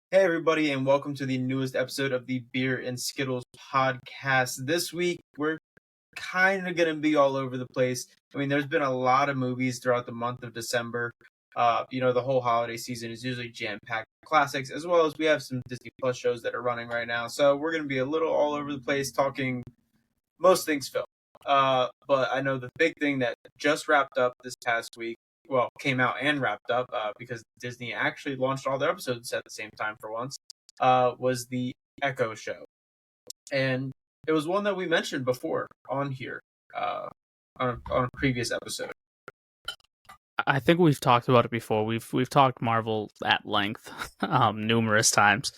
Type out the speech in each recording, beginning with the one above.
Hey, everybody, and welcome to the newest episode of the Beer and Skittles podcast. This week, we're kind of going to be all over the place. I mean, there's been a lot of movies throughout the month of December. The whole holiday season is usually jam-packed with classics, as well as we have some Disney Plus shows that are running right now. So we're going to be a little all over the place talking most things film. But I know the big thing that just wrapped up this past week, well, came out and wrapped up because Disney actually launched all their episodes at the same time for once, was the Echo show. And it was one that we mentioned before on here on a previous episode. I think we've talked about it before. We've talked Marvel at length numerous times,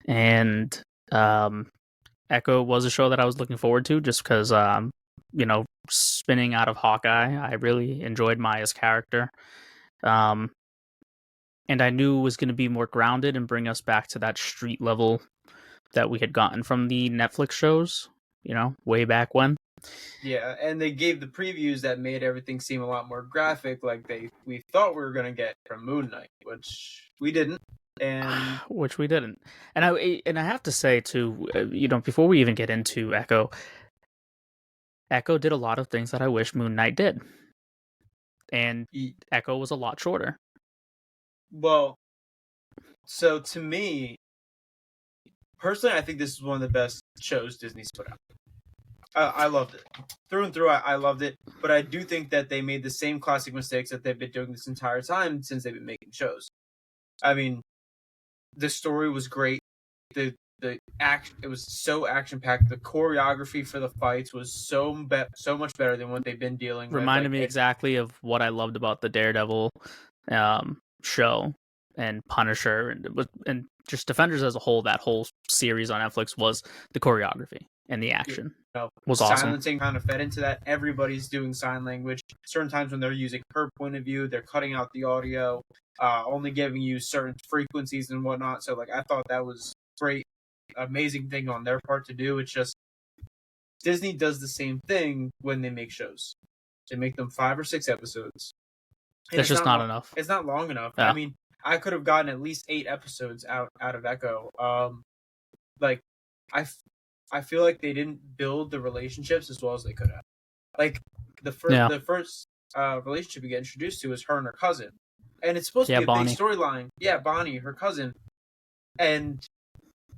and Echo was a show that I was looking forward to just because spinning out of Hawkeye, I really enjoyed Maya's character, and I knew it was going to be more grounded and bring us back to that street level that we had gotten from the Netflix shows, way back when. Yeah, and they gave the previews that made everything seem a lot more graphic, like we thought we were gonna get from Moon Knight, which we didn't, and which we didn't. And I have to say too, before we even get into Echo did a lot of things that I wish Moon Knight did, and Echo was a lot shorter. Well, so to me, personally, I think this is one of the best shows Disney's put out. I loved it. Through and through, I loved it. But I do think that they made the same classic mistakes that they've been doing this entire time since they've been making shows. I mean, the story was great. The action, it was so action-packed. The choreography for the fights was so much better than what they've been dealing with. Reminded me exactly of what I loved about the Daredevil show and Punisher and just Defenders as a whole. That whole series on Netflix was the choreography and the action. Was awesome. Silencing kind of fed into that. Everybody's doing sign language. Certain times when they're using her point of view, they're cutting out the audio, only giving you certain frequencies and whatnot. So, I thought that was great, amazing thing on their part to do. It's just Disney does the same thing when they make shows. They make them 5 or 6 episodes. It's just not enough. It's not long enough. Yeah. I mean, I could have gotten at least 8 episodes out of Echo. I feel like they didn't build the relationships as well as they could have. The first relationship we get introduced to is her and her cousin, and it's supposed to be a big storyline. Yeah, Bonnie, her cousin, and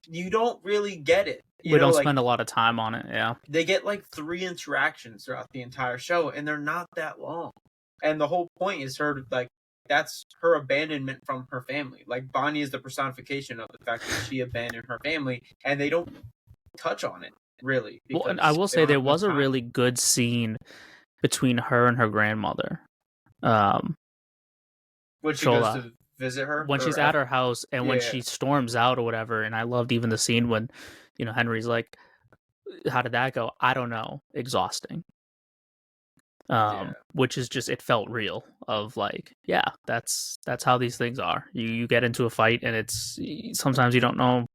you don't really get it. We don't spend a lot of time on it. Yeah, they get 3 interactions throughout the entire show, and they're not that long. And the whole point is her that's her abandonment from her family. Bonnie is the personification of the fact that she abandoned her family, and they don't touch on it really. Well, and I will say there was a really good scene between her and her grandmother. When she goes to visit her, when she's at her house, and when she storms out or whatever. And I loved even the scene when, Henry's like, "How did that go?" "I don't know." Exhausting. Which is just, it felt real. Of that's how these things are. You get into a fight, and it's sometimes you don't know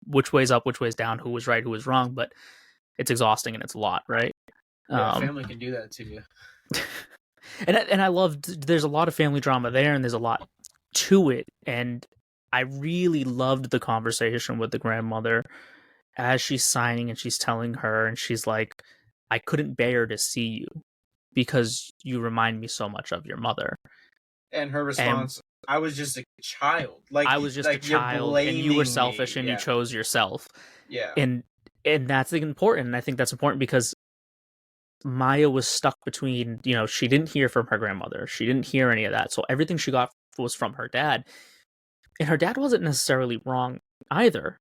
which way's up, which way's down, who was right, who was wrong, but it's exhausting and it's a lot, right? Family can do that to you. and I loved, there's a lot of family drama there, and there's a lot to it, and I really loved the conversation with the grandmother as she's signing, and she's telling her, and she's like, "I couldn't bear to see you because you remind me so much of your mother." And her response, "I was just a child. I was just a child, and you were selfish, and you chose yourself." Yeah. And that's important. And I think that's important because Maya was stuck between, she didn't hear from her grandmother. She didn't hear any of that. So everything she got was from her dad. And her dad wasn't necessarily wrong either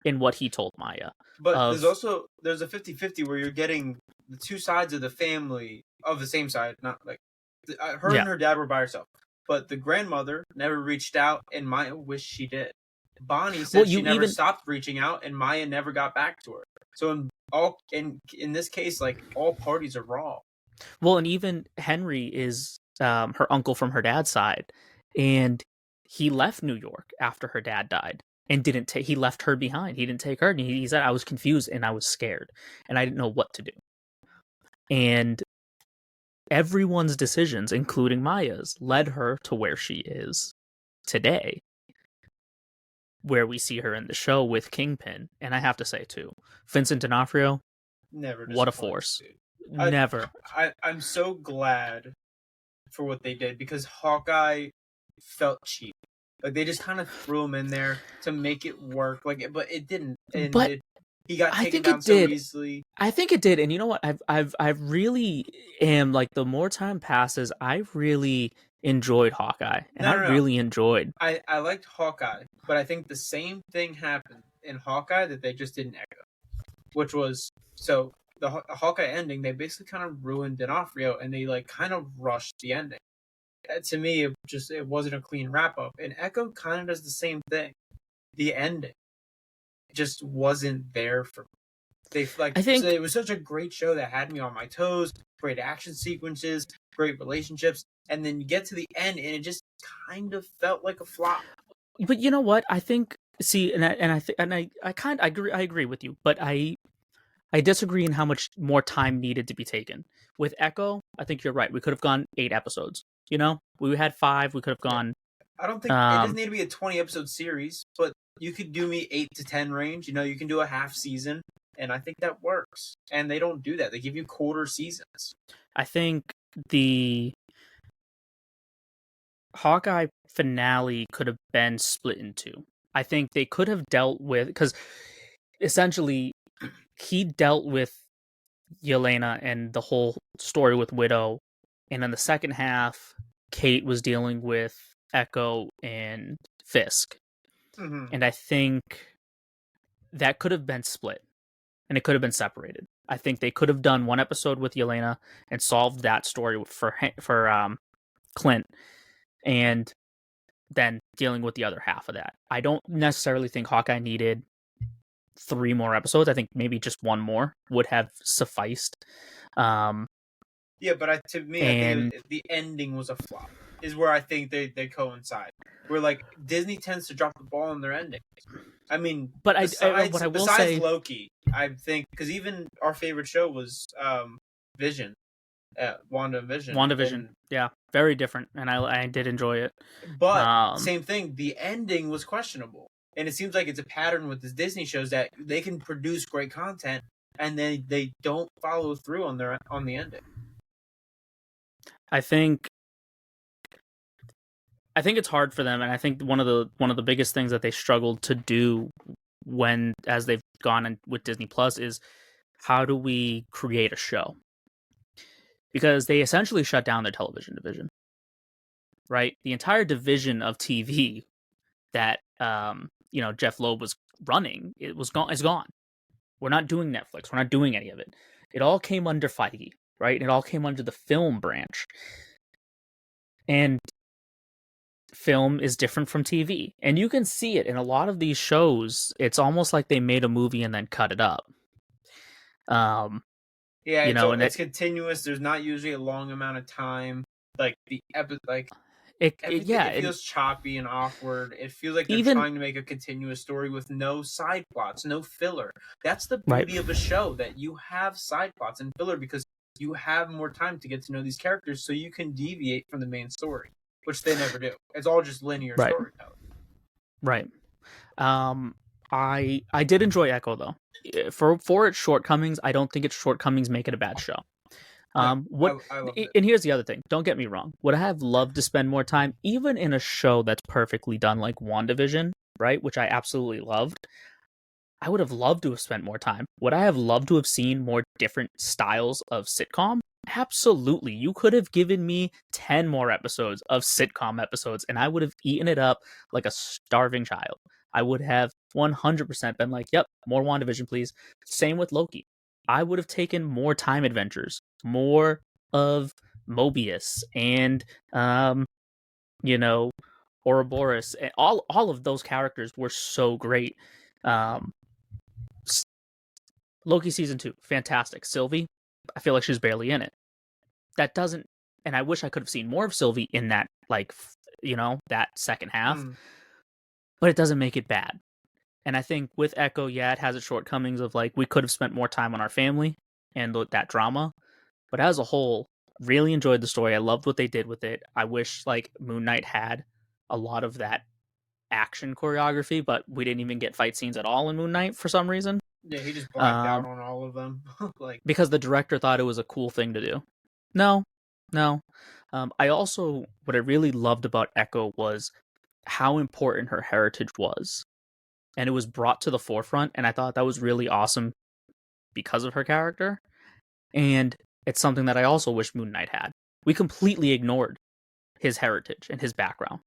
in what he told Maya. But there's a 50-50 where you're getting the two sides of the family of the same side. Not her and her dad were by herself. But the grandmother never reached out, and Maya wished she did. Bonnie said she never stopped reaching out, and Maya never got back to her. So in this case, all parties are wrong. Well, and even Henry is her uncle from her dad's side, and he left New York after her dad died, and he left her behind. He didn't take her, and he said, "I was confused and I was scared, and I didn't know what to do." And everyone's decisions, including Maya's, led her to where she is today. where we see her in the show with Kingpin. And I have to say too, Vincent D'Onofrio, Never what a disappoints, force. dude. Never. I'm so glad for what they did, because Hawkeye felt cheap. Like, they just kind of threw him in there to make it work. Like, but it didn't. And But he got I taken think down it so did. easily. I think it did. And you know what? I've really am like, the more time passes, I really enjoyed Hawkeye. And I No. really enjoyed. I liked Hawkeye, but I think the same thing happened in Hawkeye that they just didn't echo, which was, so the Hawkeye ending, they basically kind of ruined D'Onofrio, and they like kind of rushed the ending. To me, it wasn't a clean wrap up. And Echo kind of does the same thing. The ending just wasn't there for me. I think so it was such a great show that had me on my toes. Great action sequences, great relationships, and then you get to the end, and it just kind of felt like a flop. But you know what? I think, see, I agree with you, but I disagree in how much more time needed to be taken. With Echo, I think you're right. We could have gone 8 episodes. You know, we had 5. We could have gone. I don't think it doesn't need to be a 20 episode series, but you could do me 8 to 10 range. You know, you can do a half season, and I think that works. And they don't do that. They give you quarter seasons. I think the Hawkeye finale could have been split in 2. I think they could have dealt with, because essentially he dealt with Yelena and the whole story with Widow, and in the second half, Kate was dealing with Echo and Fisk. Mm-hmm. And I think that could have been split, and it could have been separated. I think they could have done one episode with Yelena and solved that story for Clint, and then dealing with the other half of that. I don't necessarily think Hawkeye needed 3 more episodes. I think maybe just 1 more would have sufficed. Yeah, but to me, I think the ending was a flop. Is where I think they coincide. Where like Disney tends to drop the ball on their endings. I mean, but besides Loki, I think, because even our favorite show was Vision, WandaVision. WandaVision, yeah, very different, and I did enjoy it. But same thing, the ending was questionable, and it seems like it's a pattern with the Disney shows that they can produce great content, and then they don't follow through on the ending. I think it's hard for them, and I think one of the biggest things that they struggled to do as they've gone in with Disney Plus is, how do we create a show? Because they essentially shut down their television division, right? The entire division of TV that Jeff Loeb was running, is gone. We're not doing Netflix. We're not doing any of it. It all came under Feige, right? It all came under the film branch. And film is different from TV. And you can see it in a lot of these shows. It's almost like they made a movie and then cut it up. Yeah, it's continuous. There's not usually a long amount of time. Like the it feels choppy and awkward. It feels like they're trying to make a continuous story with no side plots, no filler. That's the beauty of a show, that you have side plots and filler, because you have more time to get to know these characters, so you can deviate from the main story, which they never do. It's all just linear storytelling. Right. I did enjoy Echo, though. For its shortcomings, I don't think its shortcomings make it a bad show. I loved it. And here's the other thing. Don't get me wrong. Would I have loved to spend more time, even in a show that's perfectly done like WandaVision, right? Which I absolutely loved. I would have loved to have spent more time. Would I have loved to have seen more different styles of sitcom? Absolutely. You could have given me 10 more episodes of sitcom episodes, and I would have eaten it up like a starving child. I would have 100% been like, yep, more WandaVision, please. Same with Loki. I would have taken more time adventures, more of Mobius and, Ouroboros. And all of those characters were so great. Loki season 2, fantastic. Sylvie, I feel like she's barely in it. That doesn't, and I wish I could have seen more of Sylvie in that, that second half, but it doesn't make it bad. And I think with Echo, yeah, it has its shortcomings of we could have spent more time on our family and that drama, but as a whole, really enjoyed the story. I loved what they did with it. I wish Moon Knight had a lot of that action choreography, but we didn't even get fight scenes at all in Moon Knight for some reason. Yeah, he just blacked out on all of them. Like, because the director thought it was a cool thing to do. No, no. I also, what I really loved about Echo was how important her heritage was. And it was brought to the forefront, and I thought that was really awesome because of her character. And it's something that I also wish Moon Knight had. We completely ignored his heritage and his background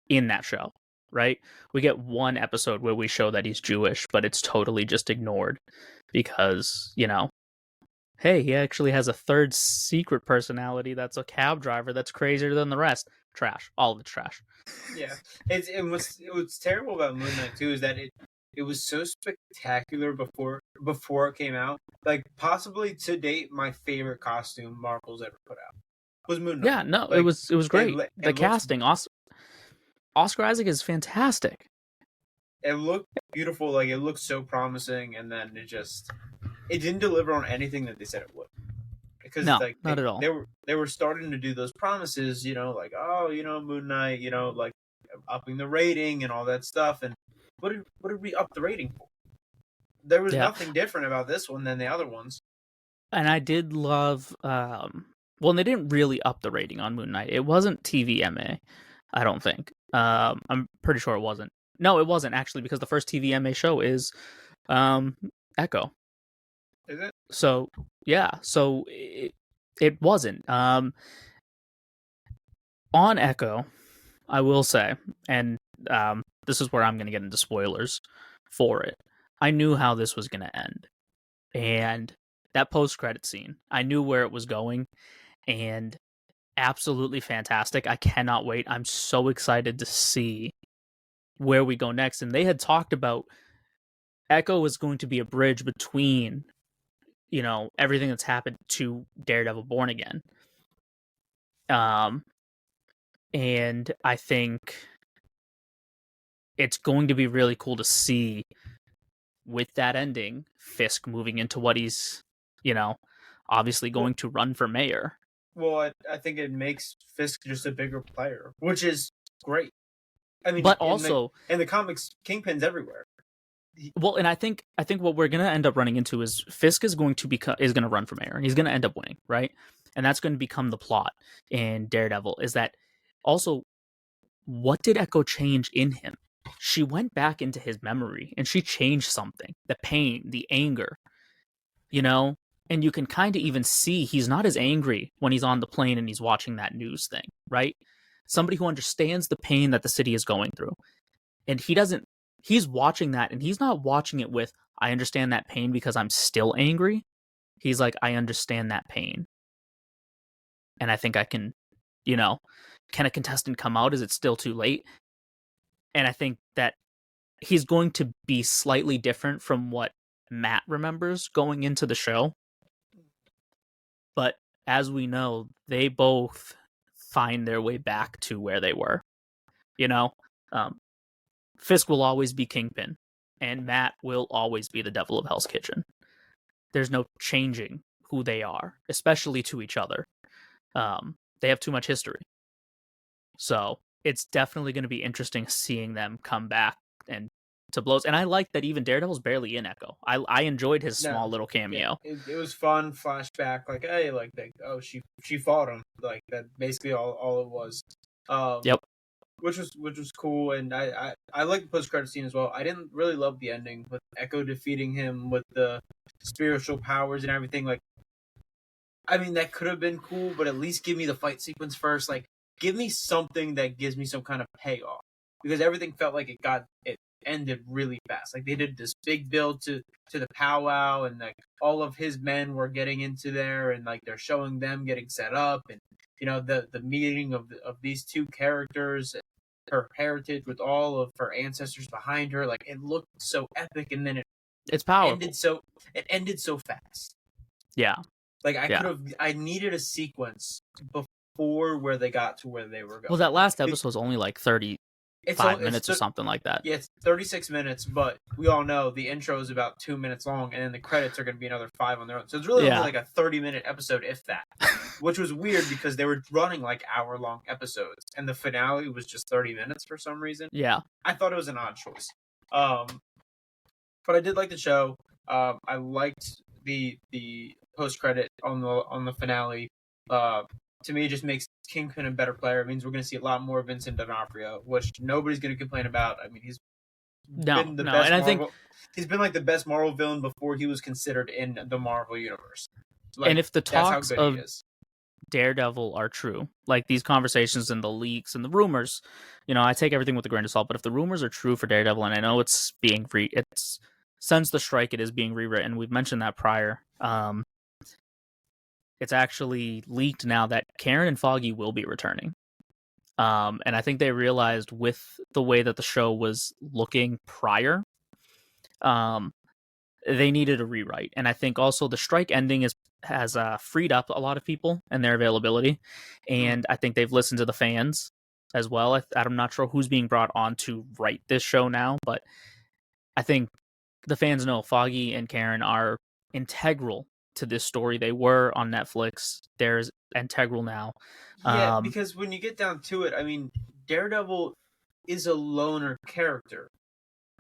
in that show, right? We get one episode where we show that he's Jewish, but it's totally just ignored because, hey, he actually has a third secret personality that's a cab driver that's crazier than the rest. Trash. All of it's trash. Yeah. What's terrible about Moon Knight too is that it was so spectacular before it came out. Like, possibly to date, my favorite costume Marvel's ever put out was Moon Knight. Yeah, no, like, it was great. The casting, Oscar Isaac is fantastic. It looked beautiful, like it looked so promising, and then it didn't deliver on anything that they said it would. Because not at all. They were starting to do those promises, like, oh, Moon Knight, like upping the rating and all that stuff. And what did we up the rating for? There was nothing different about this one than the other ones. And I did love, well, they didn't really up the rating on Moon Knight. It wasn't TVMA, I don't think. I'm pretty sure it wasn't. No, it wasn't actually, because the first TVMA show is Echo. Is it? So yeah, so it wasn't. On Echo, I will say, and this is where I'm going to get into spoilers for it. I knew how this was going to end, and that post-credit scene, I knew where it was going, and absolutely fantastic. I cannot wait. I'm so excited to see where we go next. And they had talked about Echo was going to be a bridge between, everything that's happened to Daredevil Born Again. And I think it's going to be really cool to see, with that ending, Fisk moving into what he's, obviously going to run for mayor. Well, I think it makes Fisk just a bigger player, which is great. I mean, but also in the comics, Kingpin's everywhere. Well, and I think what we're gonna end up running into is Fisk is going to run for mayor, and he's gonna end up winning, right? And that's going to become the plot in Daredevil. Is that also, what did Echo change in him? She went back into his memory, and she changed something: the pain, the anger, And you can kind of even see he's not as angry when he's on the plane and he's watching that news thing, right? Somebody who understands the pain that the city is going through. And he's watching that, and he's not watching it with, I understand that pain because I'm still angry. He's like, I understand that pain. And I think I can, can a contestant come out? Is it still too late? And I think that he's going to be slightly different from what Matt remembers going into the show. But as we know, they both find their way back to where they were. Fisk will always be Kingpin, and Matt will always be the Devil of Hell's Kitchen. There's no changing who they are, especially to each other. They have too much history. So it's definitely going to be interesting seeing them come back and to blows. And I like that even Daredevil's barely in Echo. I enjoyed his small little cameo. Yeah, it was fun. Flashback, like, hey, like, she fought him. Like, that basically all it was. Yep. Which was cool, and I like the post credit scene as well. I didn't really love the ending with Echo defeating him with the spiritual powers and everything. Like, I mean, that could have been cool, but at least give me the fight sequence first. Like, give me something that gives me some kind of payoff, because everything felt like it ended really fast. Like, they did this big build to the powwow, and like all of his men were getting into there, and like they're showing them getting set up, and the meeting of these two characters, her heritage with all of her ancestors behind her. Like, it looked so epic, and then it's powerful. It ended so fast. Yeah. Like, I needed a sequence before where they got to where they were going. Well, that last episode was only like 30 It's 5 minutes or something like that. Yeah, it's 36 minutes, but we all know the intro is about 2 minutes long, and then the credits are going to be another 5 on their own. So it's really only like a 30-minute episode, if that. Which was weird because they were running like hour-long episodes, and the finale was just 30 minutes for some reason. Yeah. I thought it was an odd choice. But I did like the show. I liked the post-credit on the finale. To me, it just makes Kingpin a better player. It means we're going to see a lot more Vincent D'Onofrio, which nobody's going to complain about. I mean, he's been the best Marvel. I think he's been like the best Marvel villain before he was considered in the Marvel universe. Like, and if the talks of Daredevil are true, like these conversations and the leaks and the rumors, I take everything with a grain of salt. But if the rumors are true for Daredevil, and I know it's since the strike, it is being rewritten. We've mentioned that prior. It's actually leaked now that Karen and Foggy will be returning. And I think they realized with the way that the show was looking prior, they needed a rewrite. And I think also the strike ending has freed up a lot of people and their availability. And I think they've listened to the fans as well. I'm not sure who's being brought on to write this show now, but I think the fans know Foggy and Karen are integral to this story. They were on Netflix. They're integral now. Yeah, because when you get down to it, I mean, Daredevil is a loner character.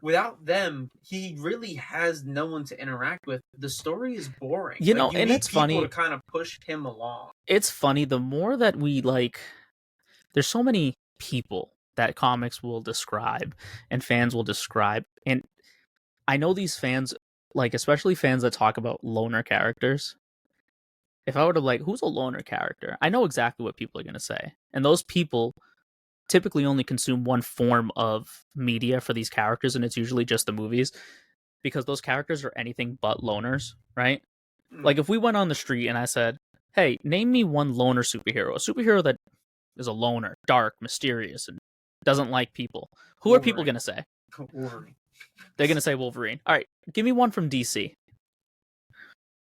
Without them, he really has no one to interact with. The story is boring. You and it's funny to kind of push him along. It's funny, the more that we there's so many people that comics will describe and fans will describe, and I know these fans, especially fans that talk about loner characters. If I were to who's a loner character, I know exactly what people are going to say. And those people typically only consume one form of media for these characters, and it's usually just the movies, because those characters are anything but loners, right? If we went on the street and I said, hey, name me one loner superhero, a superhero that is a loner, dark, mysterious, and doesn't like people. Who Wolverine. Are people going to say? Wolverine. They're going to say Wolverine. All right, give me one from DC.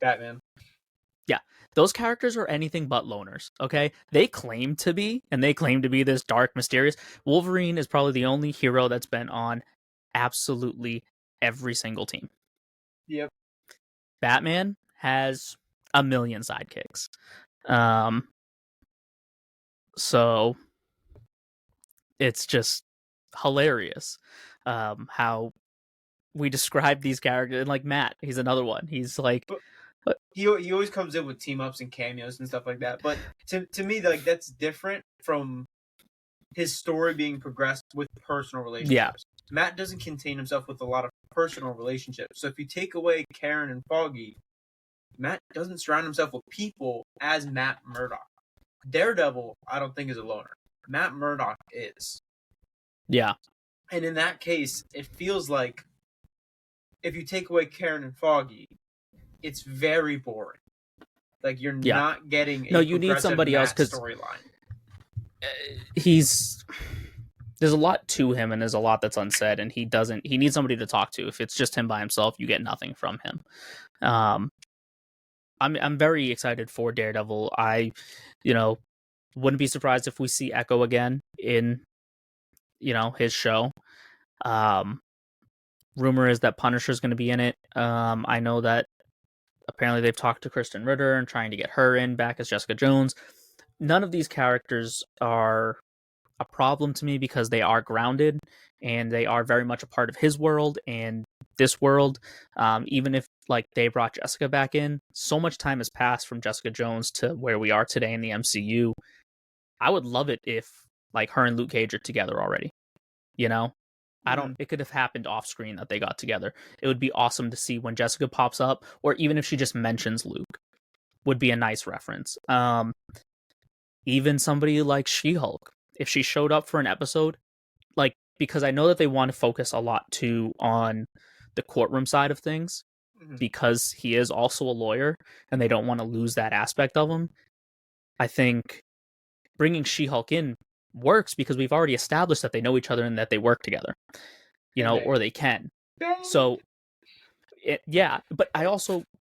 Batman. Yeah, those characters are anything but loners, okay? They claim to be, and they claim to be this dark, mysterious. Wolverine is probably the only hero that's been on absolutely every single team. Yep. Batman has a million sidekicks. So it's just hilarious how we describe these characters. And Matt, he's another one. He's he always comes in with team ups and cameos and stuff like that. But to me, that's different from his story being progressed with personal relationships. Yeah. Matt doesn't contain himself with a lot of personal relationships. So if you take away Karen and Foggy, Matt doesn't surround himself with people as Matt Murdock. Daredevil, I don't think, is a loner. Matt Murdock is. Yeah. And in that case, it feels like if you take away Karen and Foggy, it's very boring. You're not getting a you need somebody else because storyline. There's a lot to him, and there's a lot that's unsaid, and he needs somebody to talk to. If it's just him by himself, you get nothing from him. I'm very excited for Daredevil. I, wouldn't be surprised if we see Echo again in, his show. Rumor is that Punisher's going to be in it. I know that apparently they've talked to Kristen Ritter and trying to get her in back as Jessica Jones. None of these characters are a problem to me because they are grounded and they are very much a part of his world and this world. Even if they brought Jessica back in, so much time has passed from Jessica Jones to where we are today in the MCU. I would love it if her and Luke Cage are together already. It could have happened off screen that they got together. It would be awesome to see when Jessica pops up, or even if she just mentions Luke, would be a nice reference. Even somebody like She-Hulk, if she showed up for an episode, because I know that they want to focus a lot too on the courtroom side of things, because he is also a lawyer and they don't want to lose that aspect of him. I think bringing She-Hulk in works because we've already established that they know each other and that they work together, or they can. So, but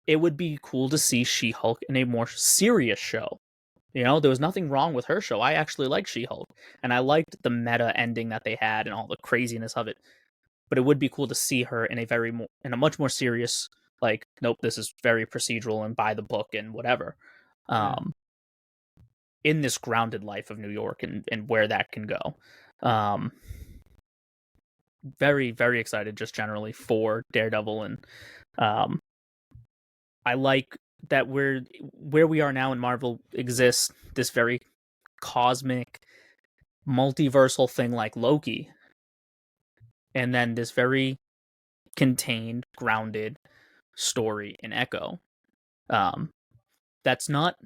it would be cool to see She-Hulk in a more serious show You know, there was nothing wrong with her show. I actually liked She-Hulk, and I liked the meta ending that they had and all the craziness of it. But it would be cool to see her in in a much more serious, like, nope, this is very procedural and by the book and whatever. Mm. Um, in this grounded life of New York and where that can go. Um, very, very excited just generally for Daredevil, and um, I like that where we are now in Marvel exists this very cosmic multiversal thing like Loki, and then this very contained, grounded story in Echo. Um, that's not,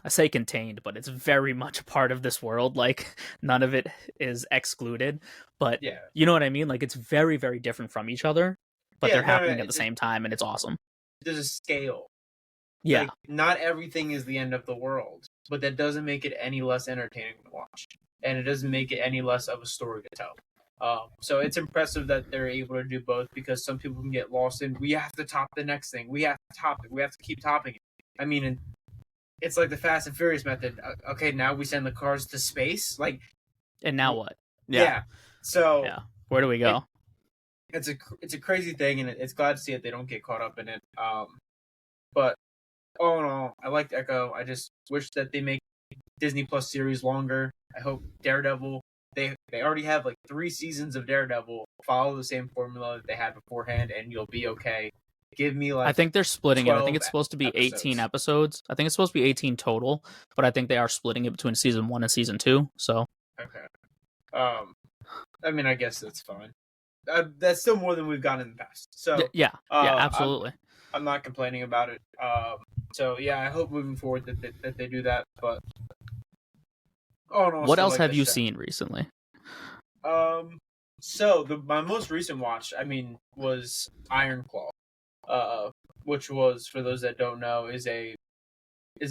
I say contained, but it's very much a part of this world. Like, none of it is excluded, but Yeah. you know what I mean? Like, it's very, very different from each other, but Yeah, they're no, happening at the same time, and it's awesome. there's a scale. Yeah. Like, not everything is the end of the world, but that doesn't make it any less entertaining to watch, and it doesn't make it any less of a story to tell. So it's impressive that they're able to do both, because some people can get lost in, we have to top the next thing, we have to top it, we have to keep topping it. I mean, and it's like the Fast and Furious method. Okay, now we send the cars to space. Like, And now what? yeah. So Yeah. Where do we it, go? it's a crazy thing, and it's glad to see that they don't get caught up in it. But all in all, I liked Echo. I just wish that they make Disney Plus series longer. I hope Daredevil. They already have like 3 seasons of Daredevil. Follow the same formula that they had beforehand, and you'll be okay. Give me I like think they're splitting it. I think 12 it's supposed to be 18 episodes. episodes. I think it's supposed to be 18 total, but I think they are splitting it between season 1 and season 2. So, Okay. I mean, I guess that's fine. That's still more than we've gotten in the past. So, yeah, I'm absolutely. not complaining about it. So yeah, I hope moving forward that they do that. But oh no, I What still else like have this you show. seen recently? So my most recent watch, I mean, was Iron Claw, uh, which was, for those that don't know, is a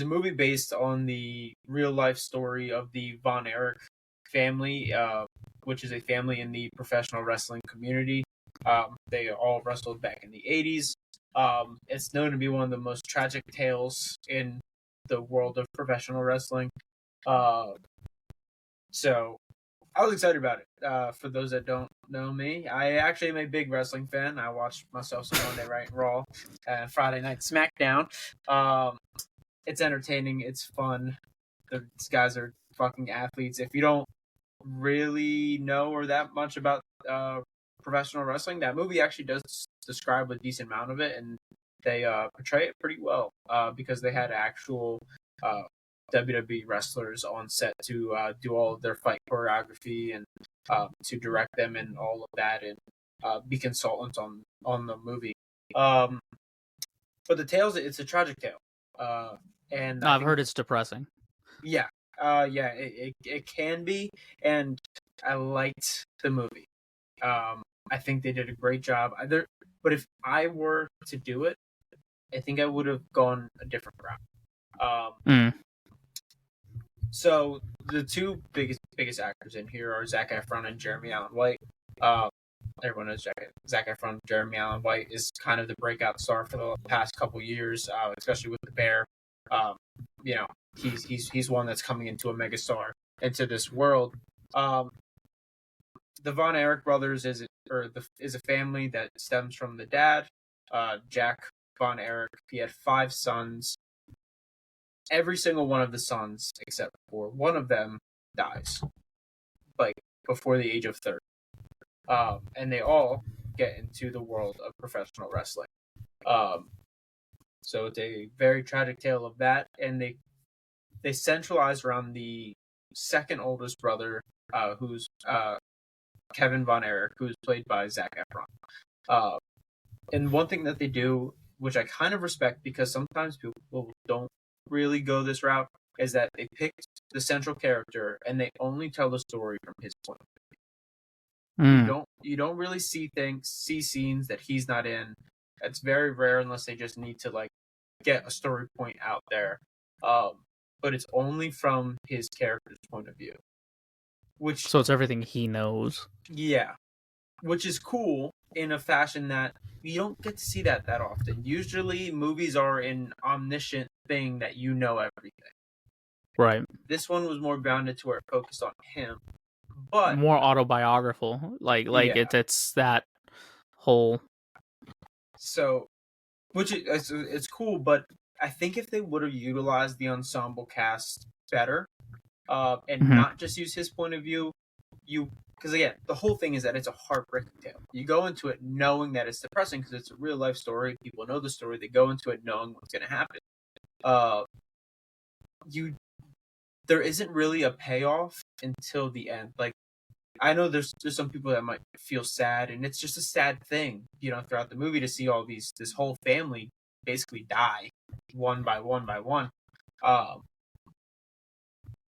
movie based on the real life story of the Von Erich family, which is a family in the professional wrestling community. They all wrestled back in the 80s. It's known to be one of the most tragic tales in the world of professional wrestling. Uh, so I was excited about it. For those that don't know me, I actually am a big wrestling fan. I watch myself some Monday Night Raw and Friday Night SmackDown. Um, it's entertaining. It's fun. These guys are fucking athletes. If you don't really know or that much about professional wrestling, that movie actually does describe a decent amount of it, and they portray it pretty well, because they had actual uh, WWE wrestlers on set to do all of their fight choreography, and to direct them and all of that, and be consultants on the movie. Um, but the tales, it's a tragic tale, and No, I I've think, heard it's depressing. yeah, yeah, it can be, and I liked the movie. I think they did a great job. But if I were to do it, I think I would have gone a different route. Mm. So the two biggest actors in here are Zac Efron and Jeremy Allen White. Uh, Everyone knows Zac Efron. Jeremy Allen White is kind of the breakout star for the past couple years, especially with the Bear. Um, you know, he's one that's coming into a megastar into this world. The Von Erich brothers is a family that stems from the dad, Jack Von Erich. He had 5 sons. Every single one of the sons, except for one of them, dies, like before the age of 30. And they all get into the world of professional wrestling. So it's a very tragic tale of that, and they centralize around the second oldest brother, who's Kevin Von Erich, who's played by Zac Efron. And one thing that they do, which I kind of respect, because sometimes people don't really go this route, is that they pick the central character and they only tell the story from his point of view. Mm. You don't really see scenes that he's not in. It's very rare, unless they just need to like get a story point out there. But it's only from his character's point of view. Which, So it's everything he knows. yeah, which is cool in a fashion that you don't get to see that often. Usually, movies are an omniscient thing that you know everything. Right. This one was more grounded to where it focused on him. But More autobiographical. Like yeah, it's that whole. so which it's cool, but I think if they would have utilized the ensemble cast better, and Mhm. not just use his point of view, because again, the whole thing is that it's a heartbreaking tale. You go into it knowing that it's depressing because it's a real life story. People know the story. They go into it knowing what's going to happen. Uh, you there isn't really a payoff until the end. Like I know there's some people that might feel sad, and it's just a sad thing, throughout the movie to see all this whole family basically die one by one by one. Um,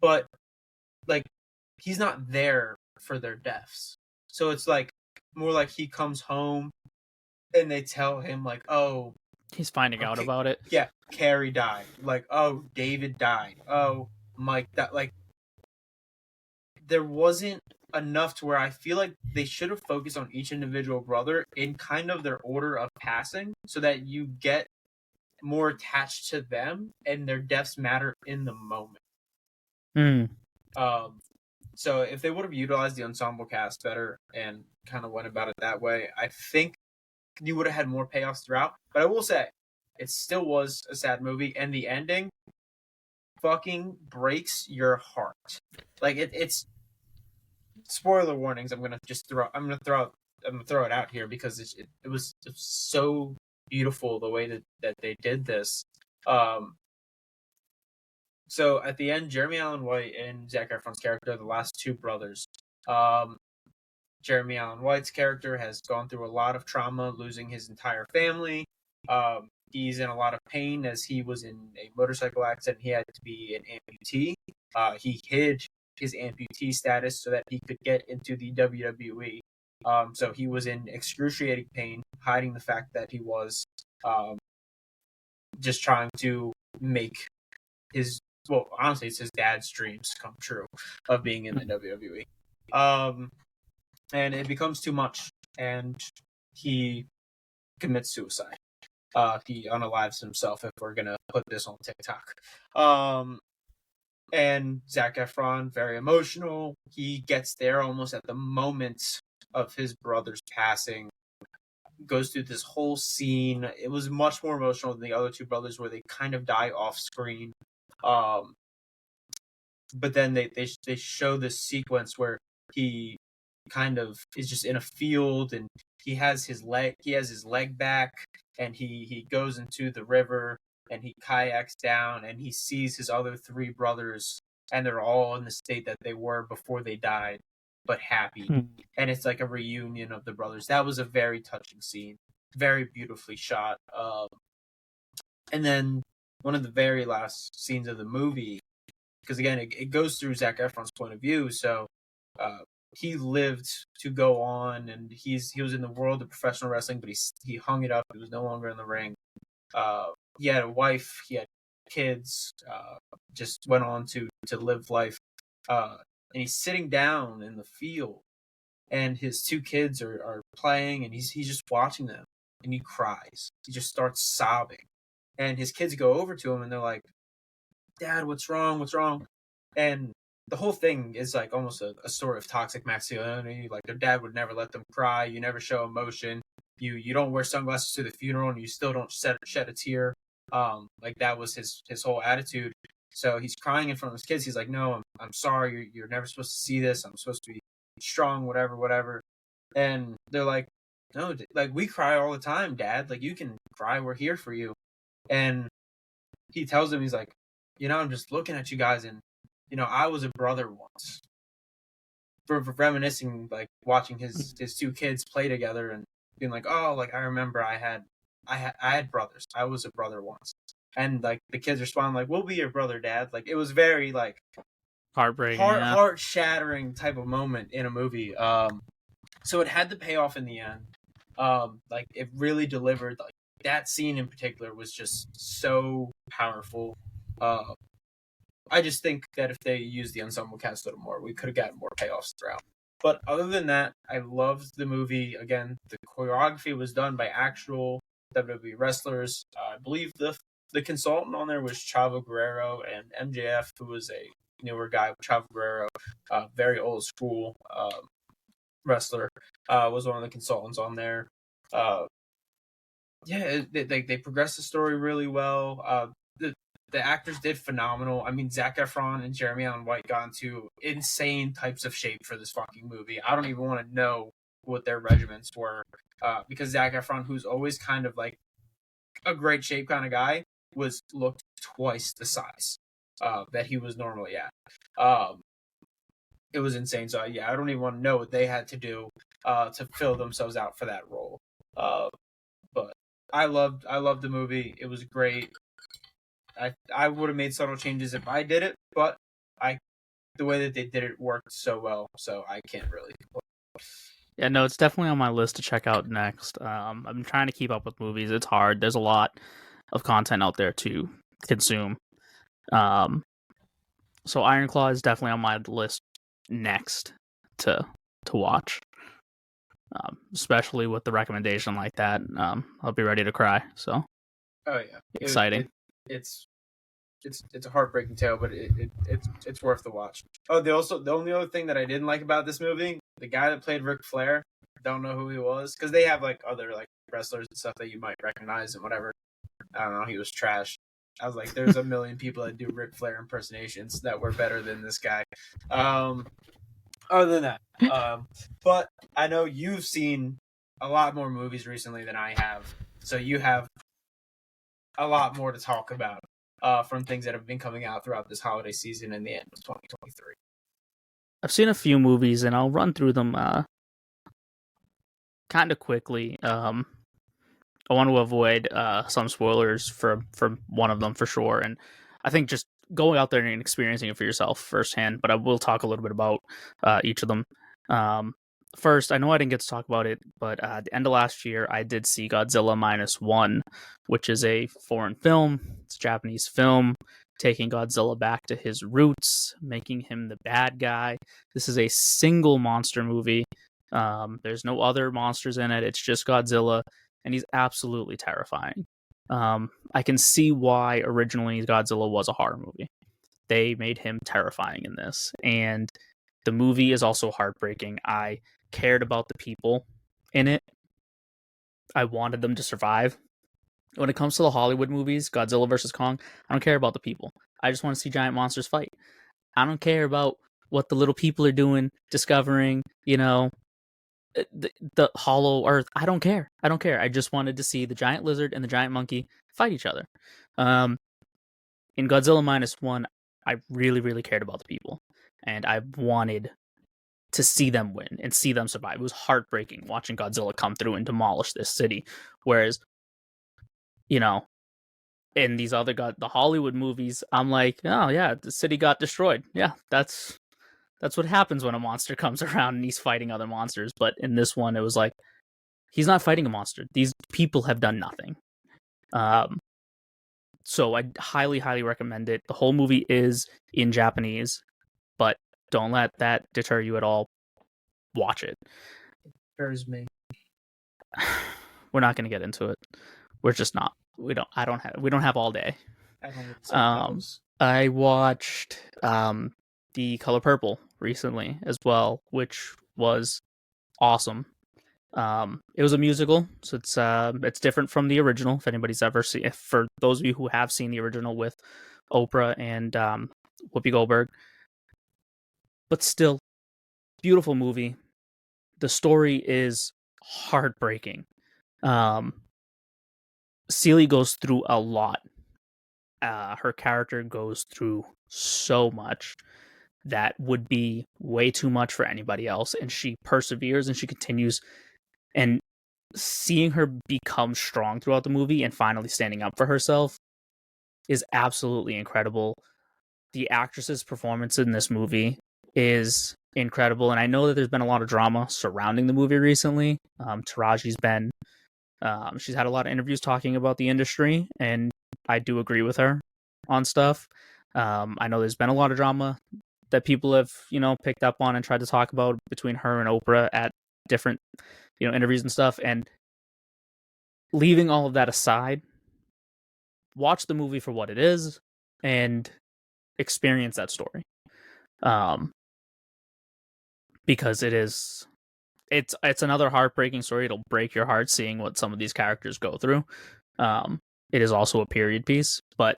but like he's not there for their deaths, so it's like more like he comes home and they tell him like, oh, He's finding out okay, about it. yeah, Carrie died. Like, oh, David died. Oh, Mike that like there wasn't enough to where I feel like they should have focused on each individual brother in kind of their order of passing so that you get more attached to them and their deaths matter in the moment. Mm. So if they would have utilized the ensemble cast better and kind of went about it that way, I think you would have had more payoffs throughout. But I will say, it still was a sad movie, and the ending fucking breaks your heart. Like it's spoiler warnings. I'm gonna throw it out here because it was so beautiful the way that they did this. Um, so at the end, Jeremy Allen White and Zac Efron's character, the last two brothers. Um, Jeremy Allen White's character has gone through a lot of trauma, losing his entire family. He's in a lot of pain as he was in a motorcycle accident. He had to be an amputee. He hid his amputee status so that he could get into the WWE. So he was in excruciating pain, hiding the fact that he was um, just trying to make his, well, honestly, it's his dad's dreams come true of being in the WWE. And it becomes too much, and he commits suicide. He unalives himself, if we're gonna put this on TikTok. And Zac Efron, very emotional. He gets there almost at the moment of his brother's passing. Goes through this whole scene. It was much more emotional than the other two brothers, where they kind of die off screen. Um, but then they show this sequence where he kind of is just in a field, and he has his leg back, and he goes into the river, and he kayaks down, and he sees his other three brothers, and they're all in the state that they were before they died, but happy. Mm. And it's like a reunion of the brothers. That was a very touching scene, very beautifully shot. And then one of the very last scenes of the movie, because again, it goes through Zac Efron's point of view, so he lived to go on, and he was in the world of professional wrestling, but he hung it up. He was no longer in the ring. He had a wife, he had kids, just went on to live life. And he's sitting down in the field, and his two kids are playing, and he's just watching them, and he cries. He just starts sobbing, and his kids go over to him, and they're like, "Dad, what's wrong? What's wrong?" And the whole thing is like almost a story of toxic masculinity. Like their dad would never let them cry. You never show emotion. You don't wear sunglasses to the funeral, and you still don't shed a tear. Like that was his whole attitude. So he's crying in front of his kids. He's like, "No, I'm sorry. You're never supposed to see this. I'm supposed to be strong, whatever." And they're like, "No, like we cry all the time, Dad. Like you can cry. We're here for you." And he tells them, he's like, "I'm just looking at you guys, and I was a brother once." For reminiscing, like watching his two kids play together and being like, "Oh, like I remember I had brothers. I was a brother once." And like the kids respond like, "We'll be your brother, Dad." Like it was very like Heartbreaking. heart shattering type of moment in a movie. So it had the payoff in the end. Like it really delivered. Like that scene in particular was just so powerful. I just think that if they used the ensemble cast a little more, we could have gotten more payoffs throughout. But other than that, I loved the movie. Again, the choreography was done by actual WWE wrestlers. I believe the the consultant on there was Chavo Guerrero, and MJF, who was a newer guy. Chavo Guerrero, very old school wrestler, was one of the consultants on there. Yeah, they progressed the story really well. The actors did phenomenal. I mean, Zac Efron and Jeremy Allen White got into insane types of shape for this fucking movie. I don't even want to know what their regiments were, because Zac Efron, who's always kind of like a great shape kind of guy, was looked twice the size that he was normally at. It was insane. So yeah, I don't even want to know what they had to do to fill themselves out for that role. But I loved the movie. It was great. I would have made subtle changes if I did it, but the way that they did it worked so well, so I can't really complain. Yeah, no, it's definitely on my list to check out next. I'm trying to keep up with movies. It's hard. There's a lot of content out there to consume. So Iron Claw is definitely on my list next to watch. Especially with the recommendation like that, I'll be ready to cry. So, oh yeah, exciting. It's a heartbreaking tale, but it's worth the watch. Oh, the only other thing that I didn't like about this movie, the guy that played Ric Flair, don't know who he was, because they have like other like wrestlers and stuff that you might recognize and whatever. I don't know, he was trash. I was like, there's a million people that do Ric Flair impersonations that were better than this guy. Other than that, but I know you've seen a lot more movies recently than I have, so you have a lot more to talk about from things that have been coming out throughout this holiday season and the end of 2023. I've seen a few movies, and I'll run through them kind of quickly. I want to avoid some spoilers for one of them for sure, and I think just going out there and experiencing it for yourself firsthand. But I will talk a little bit about each of them. First, I know I didn't get to talk about it, but at the end of last year, I did see Godzilla Minus One, which is a foreign film. It's a Japanese film taking Godzilla back to his roots, making him the bad guy. This is a single monster movie. There's no other monsters in it. It's just Godzilla, and he's absolutely terrifying. I can see why originally Godzilla was a horror movie. They made him terrifying in this, and the movie is also heartbreaking. I cared about the people in it. I wanted them to survive. When it comes to the Hollywood movies, Godzilla versus Kong, I don't care about the people. I just want to see giant monsters fight. I don't care about what the little people are doing, discovering, the hollow earth. I don't care. I just wanted to see the giant lizard and the giant monkey fight each other. In Godzilla Minus One, I really, really cared about the people, and I wanted to see them win and see them survive. It was heartbreaking watching Godzilla come through and demolish this city. Whereas, in these other the Hollywood movies, I'm like, oh yeah, the city got destroyed. Yeah, that's what happens when a monster comes around and he's fighting other monsters. But in this one, it was like, he's not fighting a monster. These people have done nothing. So I highly, highly recommend it. The whole movie is in Japanese, but don't let that deter you at all. Watch it. It deters me. We're not going to get into it. We're just not. We don't have all day. I watched The Color Purple recently as well, which was awesome. It was a musical, so it's different from the original. If anybody's ever seen, for those of you who have seen the original with Oprah and Whoopi Goldberg, but still, beautiful movie. The story is heartbreaking. Celie goes through a lot. Her character goes through so much that would be way too much for anybody else, and she perseveres and she continues. And seeing her become strong throughout the movie and finally standing up for herself is absolutely incredible. The actress's performance in this movie is incredible, and I know that there's been a lot of drama surrounding the movie recently. Taraji's been she's had a lot of interviews talking about the industry, and I do agree with her on stuff. I know there's been a lot of drama that people have picked up on and tried to talk about between her and Oprah at different interviews and stuff. And leaving all of that aside, watch the movie for what it is and experience that story. Because it's another heartbreaking story. It'll break your heart seeing what some of these characters go through. It is also a period piece, but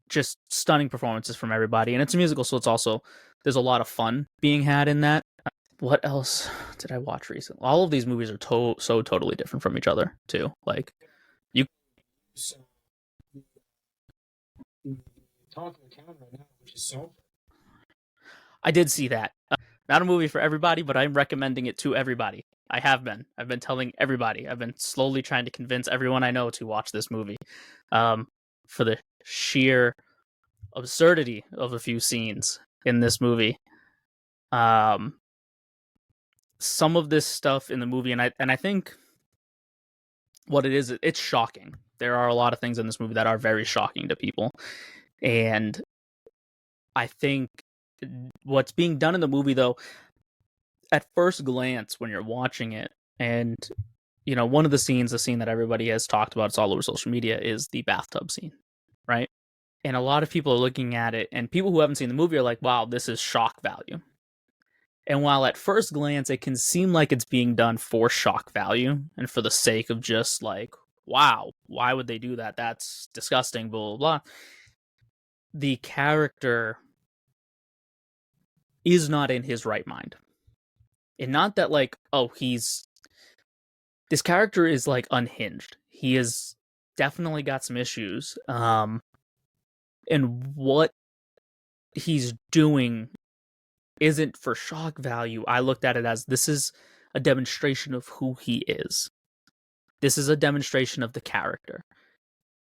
just stunning performances from everybody, and it's a musical, so there's a lot of fun being had in that. What else did I watch recently? All of these movies are so totally different from each other too. Like you, So, talking to town right now, which is Saltburn. I did see that. Not a movie for everybody, but I'm recommending it to everybody. I've been telling everybody. I've been slowly trying to convince everyone I know to watch this movie, for the sheer absurdity of a few scenes in this movie. Some of this stuff in the movie, and I think what it is, it's shocking. There are a lot of things in this movie that are very shocking to people, and I think what's being done in the movie, though, at first glance when you're watching it, and one of the scenes, the scene that everybody has talked about, it's all over social media, is the bathtub scene, right? And a lot of people are looking at it, and people who haven't seen the movie are like, wow, this is shock value. And while at first glance it can seem like it's being done for shock value and for the sake of just like, wow, why would they do that? That's disgusting, blah, blah, blah. The character is not in his right mind. And not that like, oh, this character is like unhinged. He has definitely got some issues. And what he's doing isn't for shock value. I looked at it as, this is a demonstration of who he is. This is a demonstration of the character.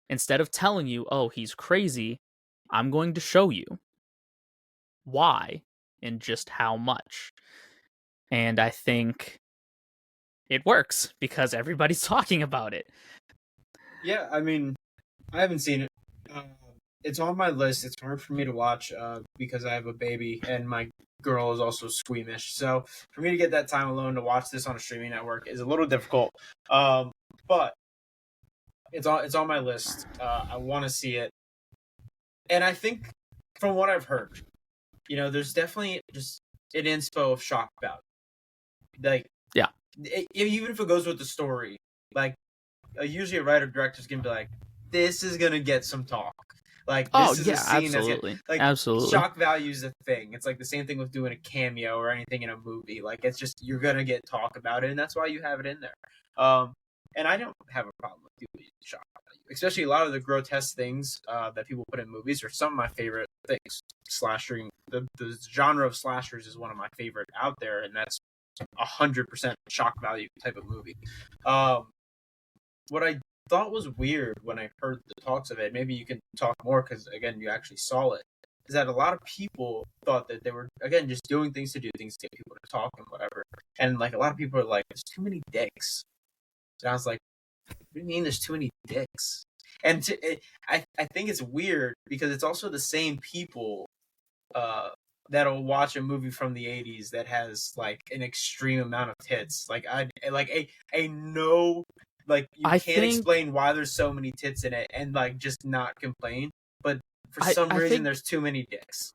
Instead of telling you, oh, he's crazy, I'm going to show you why and just how much. And I think it works because everybody's talking about it. Yeah, I mean, I haven't seen it. It's on my list. It's hard for me to watch because I have a baby and my girl is also squeamish. So for me to get that time alone to watch this on a streaming network is a little difficult. But it's on my list. I want to see it, and I think from what I've heard, there's definitely just an inspo of shock value. Like, yeah, even if it goes with the story, like usually a writer director's gonna be like, this is gonna get some talk. Like, this is a scene absolutely. Like, absolutely. Shock value is a thing. It's like the same thing with doing a cameo or anything in a movie. Like, it's just, you're gonna get talk about it, and that's why you have it in there. And I don't have a problem with doing shock value. Especially a lot of the grotesque things that people put in movies are some of my favorite things. Slashing, the genre of slashers is one of my favorite out there, and that's 100% shock value type of movie. What I thought was weird when I heard the talks of it, maybe you can talk more because, again, you actually saw it, is that a lot of people thought that they were, again, just doing things to do things to get people to talk and whatever. And, like, a lot of people are like, there's too many dicks. And I was like, what do you mean there's too many dicks? And I think it's weird because it's also the same people that'll watch a movie from the 80s that has, like, an extreme amount of tits. Like, a no... Like, you can't explain why there's so many tits in it and, like, just not complain. But for some reason, there's too many dicks.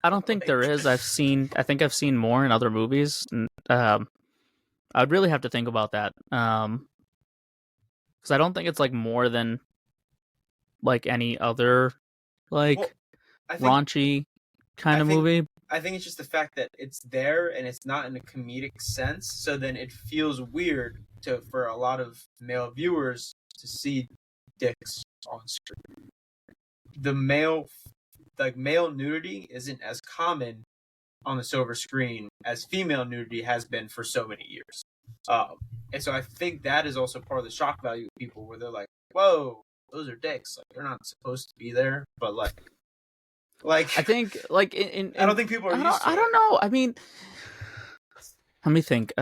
I don't think there is. I think I've seen more in other movies. I'd really have to think about that. Because I don't think it's, like, more than, like, any other, like, raunchy kind of movie. I think it's just the fact that it's there and it's not in a comedic sense. So then it feels weird for a lot of male viewers to see dicks on screen. The male nudity isn't as common on the silver screen as female nudity has been for so many years. And so I think that is also part of the shock value of people, where they're like, whoa, those are dicks. Like, they're not supposed to be there, but like I think, like, I don't think people are used to it. I don't know. I mean, let me think.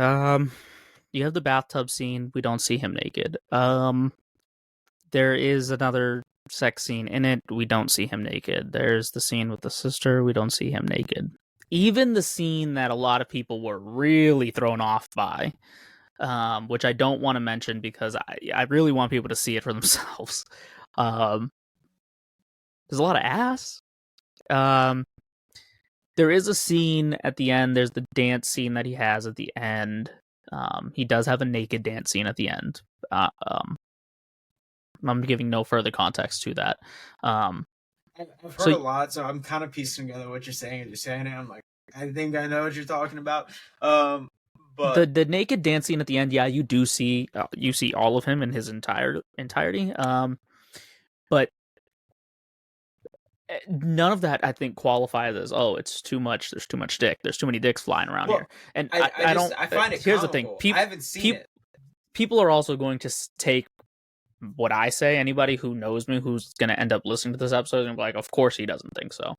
You have the bathtub scene. We don't see him naked. There is another sex scene in it. We don't see him naked. There's the scene with the sister. We don't see him naked. Even the scene that a lot of people were really thrown off by, which I don't want to mention because I really want people to see it for themselves. Um, there's a lot of ass. Um, there is a scene at the end. There's the dance scene that he has at the end. He does have a naked dance scene at the end. I'm giving no further context to that. I've heard a lot, so I'm kind of piecing together what you're saying as you're saying it. I'm like, I think I know what you're talking about. But the naked dance scene at the end, yeah, you do see all of him in his entirety. But none of that I think qualifies as, oh, it's too much. There's too much dick. There's too many dicks flying around here. And I don't. I find it. Here's comical. the thing. I haven't seen it. People are also going to take what I say. Anybody who knows me, who's going to end up listening to this episode, is going to be like, of course he doesn't think so.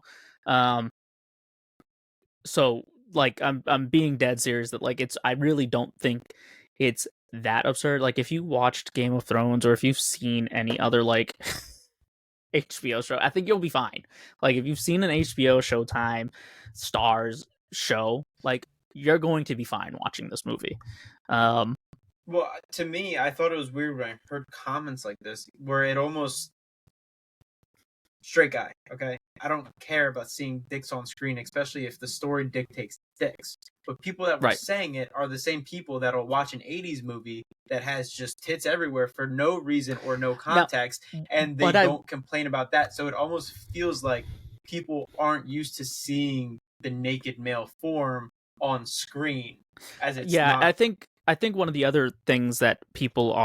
So like I'm being dead serious that like I really don't think it's that absurd. Like if you watched Game of Thrones or if you've seen any other like HBO show, I think you'll be fine. Like if you've seen an HBO Showtime Stars show, like you're going to be fine watching this movie. Well, to me, I thought it was weird when I heard comments like this, where it almost straight guy. Okay, I don't care about seeing dicks on screen, especially if the story dictates dicks. But people that were saying it are the same people that'll watch an '80s movie that has just tits everywhere for no reason or no context, and they don't complain about that. So it almost feels like people aren't used to seeing the naked male form on screen. As it's not... I think one of the other things that people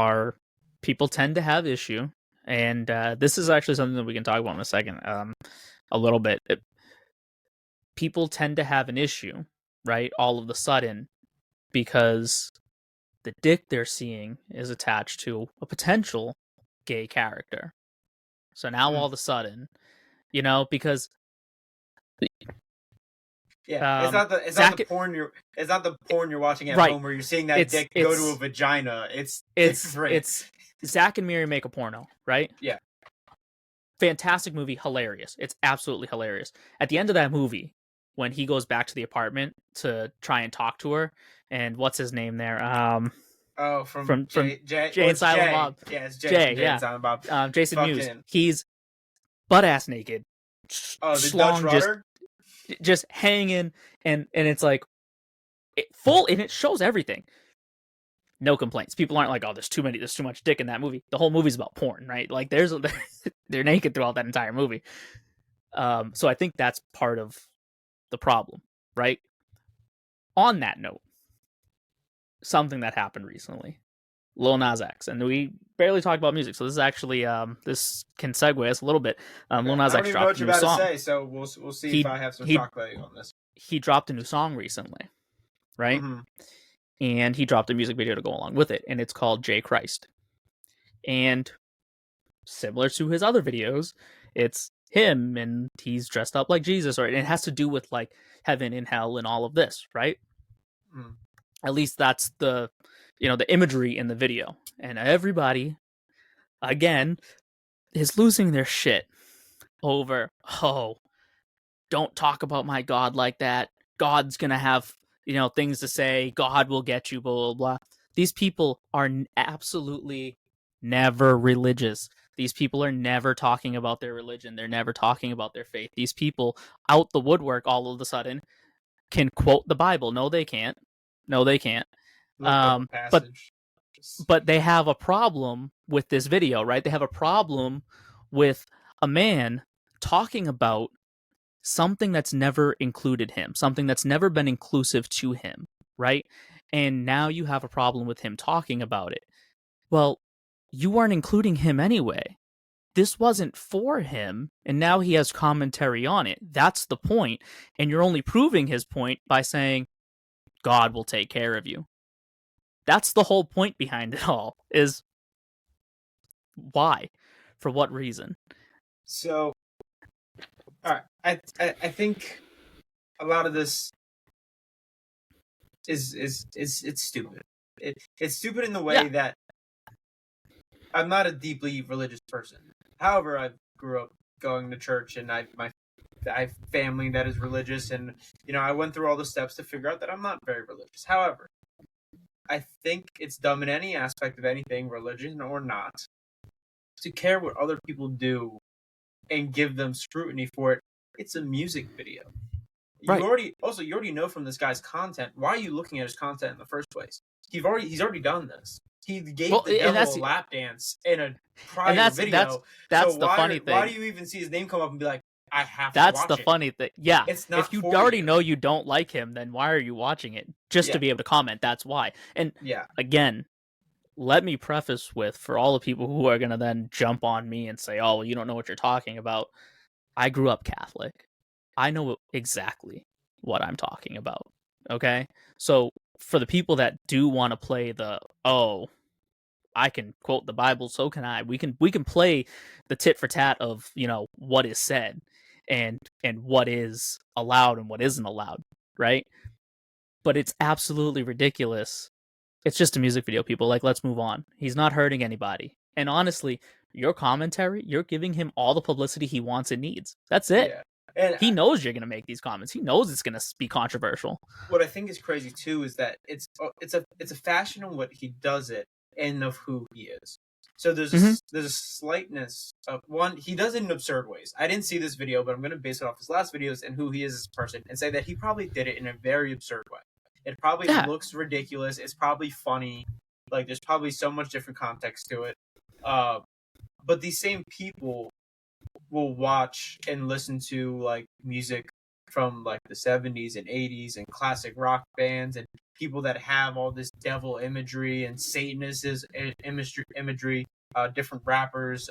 tend to have issue, and this is actually something that we can talk about in a second, a little bit. People tend to have an issue, right, all of a sudden, because the dick they're seeing is attached to a potential gay character. So now all of a sudden, because it's not the porn you're watching at home where you're seeing that dick go to a vagina. It's Zach and Miri make a porno, right? Yeah. Fantastic movie, hilarious. It's absolutely hilarious. At the end of that movie, when he goes back to the apartment to try and talk to her, and what's his name there? From Jay and Silent Bob. Yeah, it's Jay. Yeah. Silent Bob. Jason Mewes. He's butt ass naked. Oh, the Dutch rudder? Just hanging, and it's like full, and it shows everything. No complaints. People aren't like, oh, there's too much dick in that movie. The whole movie's about porn, right? Like they're naked throughout that entire movie. So I think that's part of the problem, right? On that note, something that happened recently, Lil Nas X, and we barely talked about music, so this is actually this can segue us a little bit. Lil Nas X dropped a new song. To say, so we'll see if I have some shock value on this. He dropped a new song recently, right? Mm-hmm. And he dropped a music video to go along with it, and it's called J Christ. And similar to his other videos, it's him, and he's dressed up like Jesus, right? And it has to do with like heaven and hell and all of this, right? Mm. At least that's the imagery in the video. And everybody, again, is losing their shit over, oh, don't talk about my God like that. God's gonna have things to say. God will get you, blah, blah, blah. These people are absolutely never religious. These people are never talking about their religion. They're never talking about their faith. These people out the woodwork all of a sudden can quote the Bible. No, they can't. But they have a problem with this video, right? They have a problem with a man talking about something that's never included him, something that's never been inclusive to him, right? And now you have a problem with him talking about it. Well, you weren't including him anyway. This wasn't for him, and now he has commentary on it. That's the point, and you're only proving his point by saying, God will take care of you. That's the whole point behind it all, is why? For what reason? So, all right, I think a lot of this is it's stupid. It's stupid in the way that I'm not a deeply religious person. However, I grew up going to church, and I have family that is religious, and I went through all the steps to figure out that I'm not very religious. However, I think it's dumb in any aspect of anything, religion or not, to care what other people do and give them scrutiny for it. It's a music video. Right. You already know from this guy's content. Why are you looking at his content in the first place? He's already done this. He gave the devil a lap dance in a prior video. That's so the funny thing. Why do you even see his name come up and be like, I have to That's watch the it? funny thing. Yeah. It's not if you already know you don't like him, then why are you watching it? Just to be able to comment. That's why. And again, let me preface with, for all the people who are going to then jump on me and say, oh, well, you don't know what you're talking about. I grew up Catholic. I know exactly what I'm talking about. Okay? So for the people that do want to play the, oh, I can quote the Bible, so can I. We can play the tit for tat of, what is said and what is allowed and what isn't allowed, right? But it's absolutely ridiculous. It's just a music video, people. Like, let's move on. He's not hurting anybody. And honestly, your commentary, you're giving him all the publicity he wants and needs. That's it. Yeah. And he knows you're going to make these comments. He knows it's going to be controversial. What I think is crazy too is that it's a fashion in what he does it and of who he is. So there's a slightness of one. He does it in absurd ways. I didn't see this video, but I'm going to base it off his last videos and who he is as a person and say that he probably did it in a very absurd way. It probably looks ridiculous. It's probably funny. Like, there's probably so much different context to it. But these same people will watch and listen to, like, music from, like, the 70s and 80s and classic rock bands and people that have all this devil imagery and Satanist imagery, different rappers,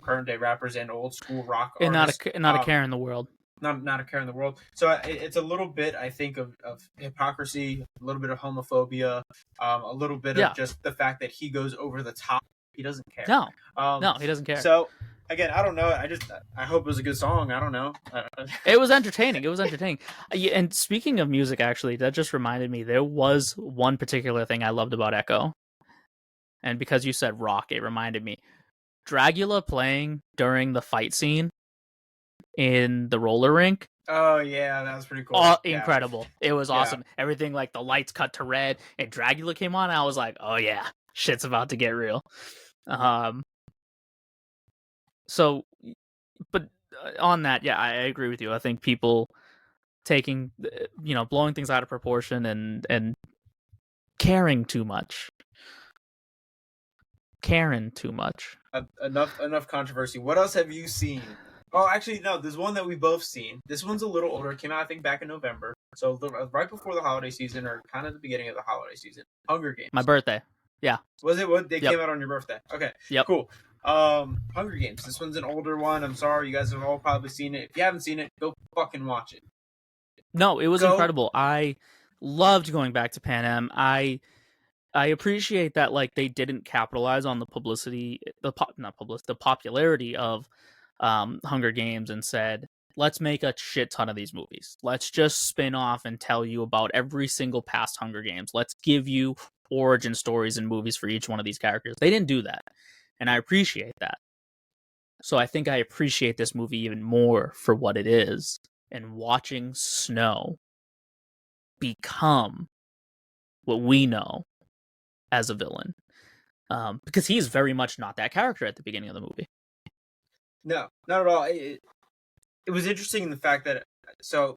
current-day rappers and old-school rock artists. And not a care in the world. Not a care in the world. So it's a little bit, I think, of hypocrisy, a little bit of homophobia, a little bit of just the fact that he goes over the top. He doesn't care. No, he doesn't care. So, again, I don't know. I hope it was a good song. I don't know. It was entertaining. And speaking of music, actually, that just reminded me, there was one particular thing I loved about Echo. And because you said rock, it reminded me. Dragula playing during the fight scene in the roller rink. Oh yeah, that was pretty cool. Incredible. It was awesome. Everything, like, the lights cut to red and Dragula came on. I was like, oh yeah, shit's about to get real. So, but on that, I agree with you. I think people taking, blowing things out of proportion and caring too much. Enough controversy. What else have you seen? Oh, actually, no. There's one that we both seen. This one's a little older. It came out, I think, back in November. So right before the holiday season, or kind of the beginning of the holiday season. Hunger Games. My birthday. Yeah. Was it? What? They came out on your birthday. Okay. Yep. Cool. Hunger Games. This one's an older one. I'm sorry. You guys have all probably seen it. If you haven't seen it, go fucking watch it. No, it was incredible. I loved going back to Pan Am. I appreciate that, like, they didn't capitalize on the publicity, the popularity of Hunger Games and said, let's make a shit ton of these movies. Let's just spin off and tell you about every single past Hunger Games. Let's give you origin stories and movies for each one of these characters. They didn't do that, and I appreciate that. So I think I appreciate this movie even more for what it is, and watching Snow become what we know as a villain, because he's very much not that character at the beginning of the movie. No, not at all. It was interesting in the fact that, so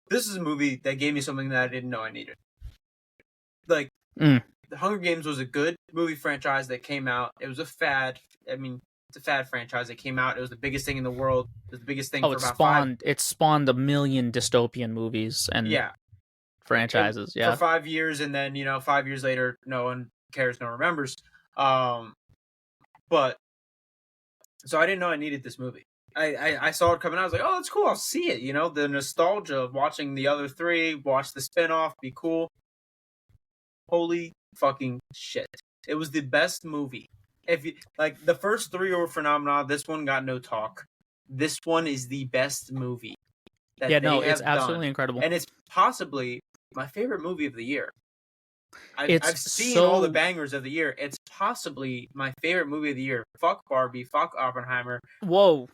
this is a movie that gave me something that I didn't know I needed. Like, The Hunger Games was a good movie franchise that came out. It was a fad. I mean, it's a fad franchise that came out. It was the biggest thing in the world. It was the biggest thing for about 5. It spawned a million dystopian movies and franchises. For 5 years, and then 5 years later, no one cares, no one remembers. But so I didn't know I needed this movie. I saw it coming out. I was like, oh, that's cool. I'll see it. The nostalgia of watching the other 3, watch the spinoff, be cool. Holy fucking shit. It was the best movie. If you like, the first 3 were phenomenal. This one got no talk. This one is the best movie. It's absolutely incredible. And it's possibly my favorite movie of the year. I've seen all the bangers of the year. It's possibly my favorite movie of the year. Fuck Barbie. Fuck Oppenheimer. Whoa.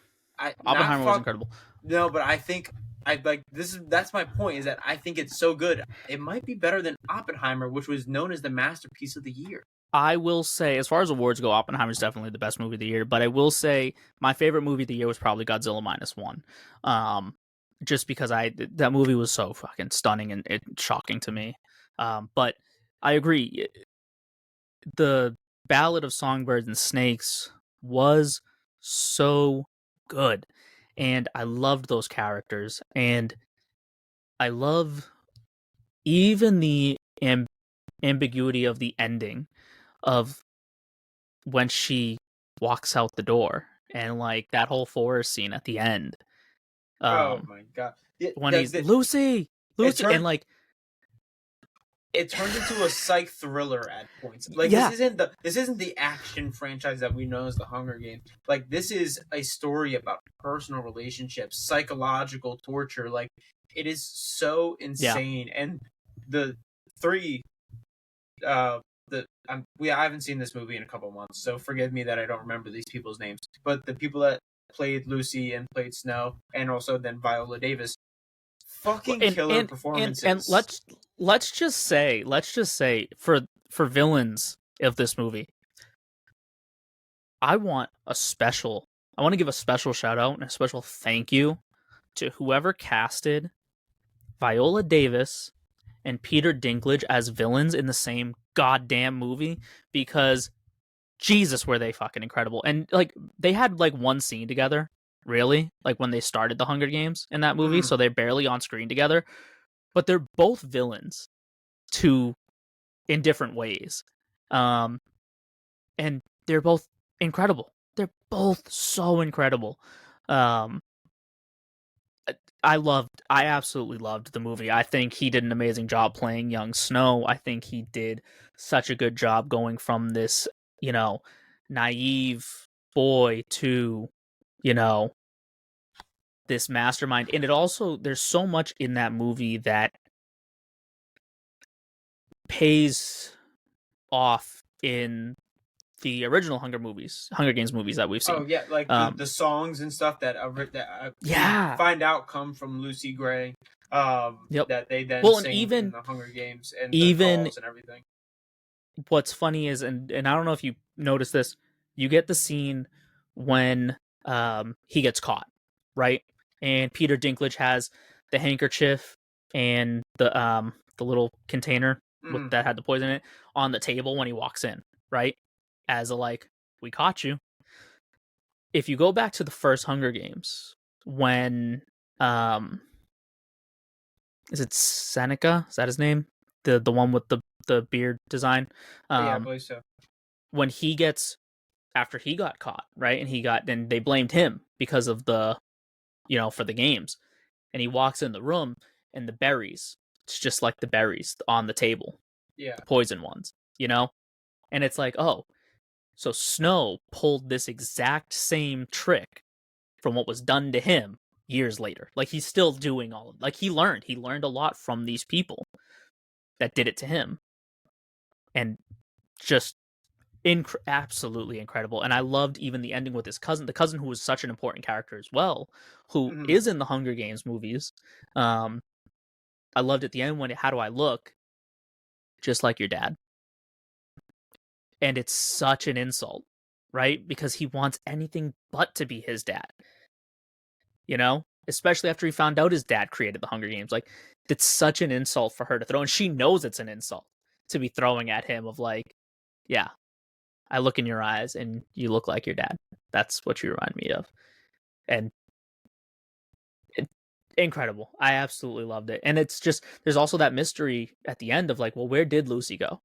Oppenheimer was incredible. No, but I think that's my point, is that I think it's so good. It might be better than Oppenheimer, which was known as the masterpiece of the year. I will say, as far as awards go, Oppenheimer's definitely the best movie of the year. But I will say, my favorite movie of the year was probably Godzilla Minus One, just because that movie was so fucking stunning and shocking to me. But I agree, the Ballad of Songbirds and Snakes was so good, and I loved those characters, and I love even the ambiguity of the ending of when she walks out the door and like that whole forest scene at the end. Oh my god! When he's Lucy, it Lucy, and turned like it turned into a psych thriller at points. Like yeah, this isn't the action franchise that we know as the Hunger Games. Like this is a story about personal relationships, psychological torture. Like it is so yeah. insane. And the three, I haven't seen this movie in a couple months, so forgive me that I don't remember these people's names. But the people that played Lucy and played Snow, and also then Viola Davis, fucking killer performances. And let's just say for villains of this movie, I want to give a special shout out and a special thank you to whoever casted Viola Davis and Peter Dinklage as villains in the same goddamn movie, because Jesus, were they fucking incredible. And like they had like one scene together, really, like when they started the Hunger Games in that movie, so they're barely on screen together, but they're both villains in different ways. And they're both incredible. They're both so incredible. Um I absolutely loved the movie. I think he did an amazing job playing young Snow. I think he did such a good job going from this, naive boy to, you know, this mastermind. And there's so much in that movie that pays off in the original Hunger Games movies that we've seen. Oh yeah, like the songs and stuff that yeah, find out come from Lucy Gray. Yep. That they then Well, sing and even in the Hunger Games and even the calls and everything. what's funny is, and I don't know if you noticed this, you get the scene when he gets caught, right? And Peter Dinklage has the handkerchief and the little container that had the poison in it on the table when he walks in, right? As a like, we caught you. If you go back to the first Hunger Games, when is it Seneca? Is that his name? The one with the beard design. Yeah, I believe so. When after he got caught, right, and they blamed him because of for the games, and he walks in the room and the berries, it's just like the berries on the table, yeah, the poison ones, and it's like, oh, so Snow pulled this exact same trick from what was done to him years later. Like he's still doing like he learned a lot from these people that did it to him, and just absolutely incredible. And I loved even the ending with his cousin, the cousin who was such an important character as well, who is in the Hunger Games movies. I loved at the end when how do I look just like your dad? And it's such an insult, right? Because he wants anything but to be his dad. Especially after he found out his dad created the Hunger Games. Like, it's such an insult for her to throw, and she knows it's an insult to be throwing at him of like, yeah, I look in your eyes and you look like your dad. That's what you remind me of. And incredible. I absolutely loved it. And it's just, there's also that mystery at the end of like, well, where did Lucy go?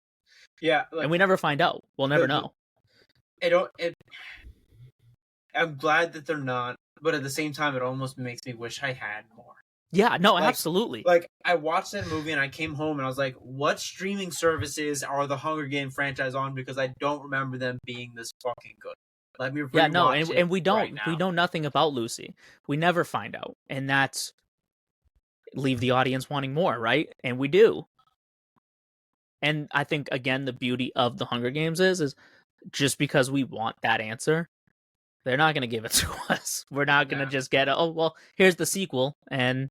Yeah. And we never find out. We'll never know. I'm glad that they're not, but at the same time, it almost makes me wish I had more. Yeah, no, absolutely. Like, I watched that movie and I came home and I was like, what streaming services are the Hunger Game franchise on? Because I don't remember them being this fucking good. Let me rewatch and we don't. Right, we know nothing about Lucy. We never find out. And that's leave the audience wanting more, right? And we do. And I think, again, the beauty of the Hunger Games is just because we want that answer, they're not going to give it to us. We're not going to just get, oh, well, here's the sequel, and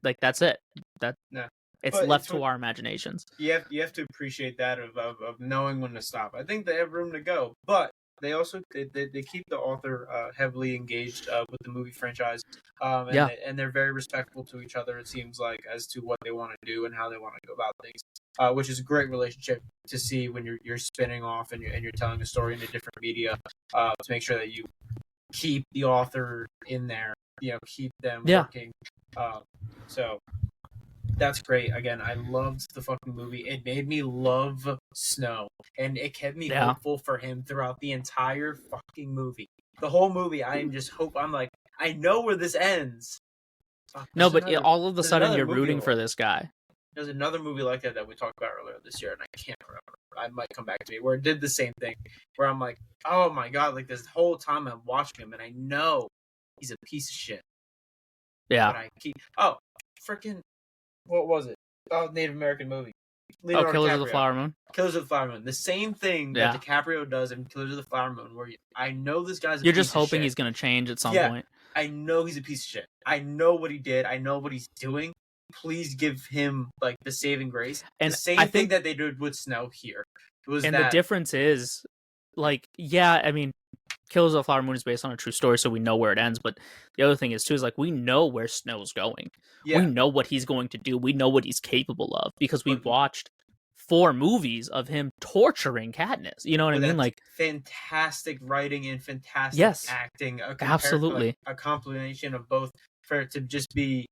like that's it. It's But left to our imaginations. you have to appreciate that of knowing when to stop. I think they have room to go, but they also they keep the author heavily engaged with the movie franchise, Yeah. and they're very respectful to each other. It seems like as to what they want to do and how they want to go about things, which is a great relationship to see when you're spinning off and you're telling a story in a different media, to make sure that you keep the author in there, keep them working. So that's great. Again, I loved the fucking movie. It made me love Snow, and it kept me hopeful for him throughout the entire fucking movie. The whole movie, I am just hope. I'm like, I know where this ends. No, but all of a sudden you're rooting for this guy. There's another movie like that we talked about earlier this year, and I can't remember. I might come back to me where it did the same thing, where I'm like, oh my god, like this whole time I'm watching him, and I know he's a piece of shit. Yeah. But I keep freaking. What was it? Oh, Native American movie. Leonardo Killers of the Flower Moon. Killers of the Flower Moon. The same thing that DiCaprio does in Killers of the Flower Moon, where I know this guy's You're just hoping he's going to change at some point. I know he's a piece of shit. I know what he did. I know what he's doing. Please give him like the saving grace. And the same thing that they did with Snow here. The difference is, like, I mean, Killers of the Flower Moon is based on a true story, so we know where it ends. But the other thing is too is like we know where Snow's going. Yeah. We know what he's going to do. We know what he's capable of because we watched 4 movies of him torturing Katniss. You know what I mean? Like fantastic writing and fantastic acting. Absolutely, like, a combination of both for it to just be.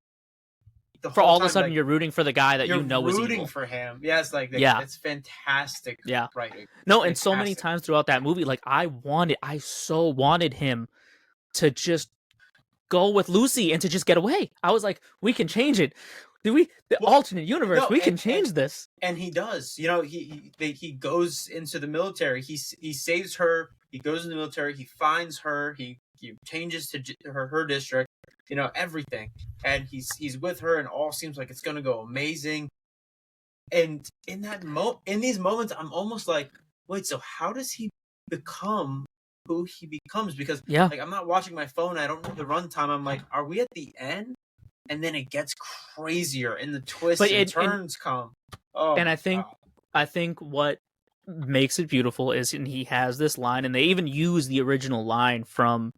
For all of a sudden, you're rooting for the guy that you know is evil. You're rooting for him. Yes, it's fantastic writing. No, and so many times throughout that movie, like I so wanted him to just go with Lucy and to just get away. I was like, we can change it. Alternate universe, we can change this. And he does. You know, he goes into the military. He saves her. He goes in the military. He finds her. He changes to her district. You know, everything. And he's with her, and all seems like it's going to go amazing. And in these moments, I'm almost like, wait, so how does he become who he becomes? Because like I'm not watching my phone. I don't know the runtime. I'm like, are we at the end? And then it gets crazier, and the twists and turns come. Oh, and I think what makes it beautiful is, and he has this line, and they even use the original line from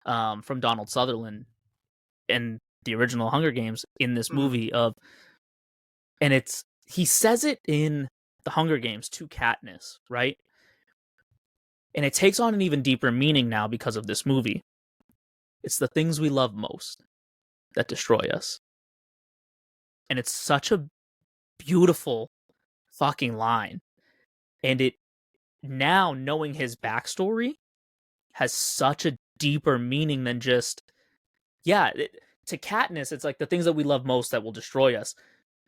Donald Sutherland in the original Hunger Games in this movie and he says it in the Hunger Games to Katniss, right? And it takes on an even deeper meaning now because of this movie. It's the things we love most that destroy us. And it's such a beautiful fucking line. And it now, knowing his backstory, has such a deeper meaning than just to Katniss, it's like the things that we love most that will destroy us.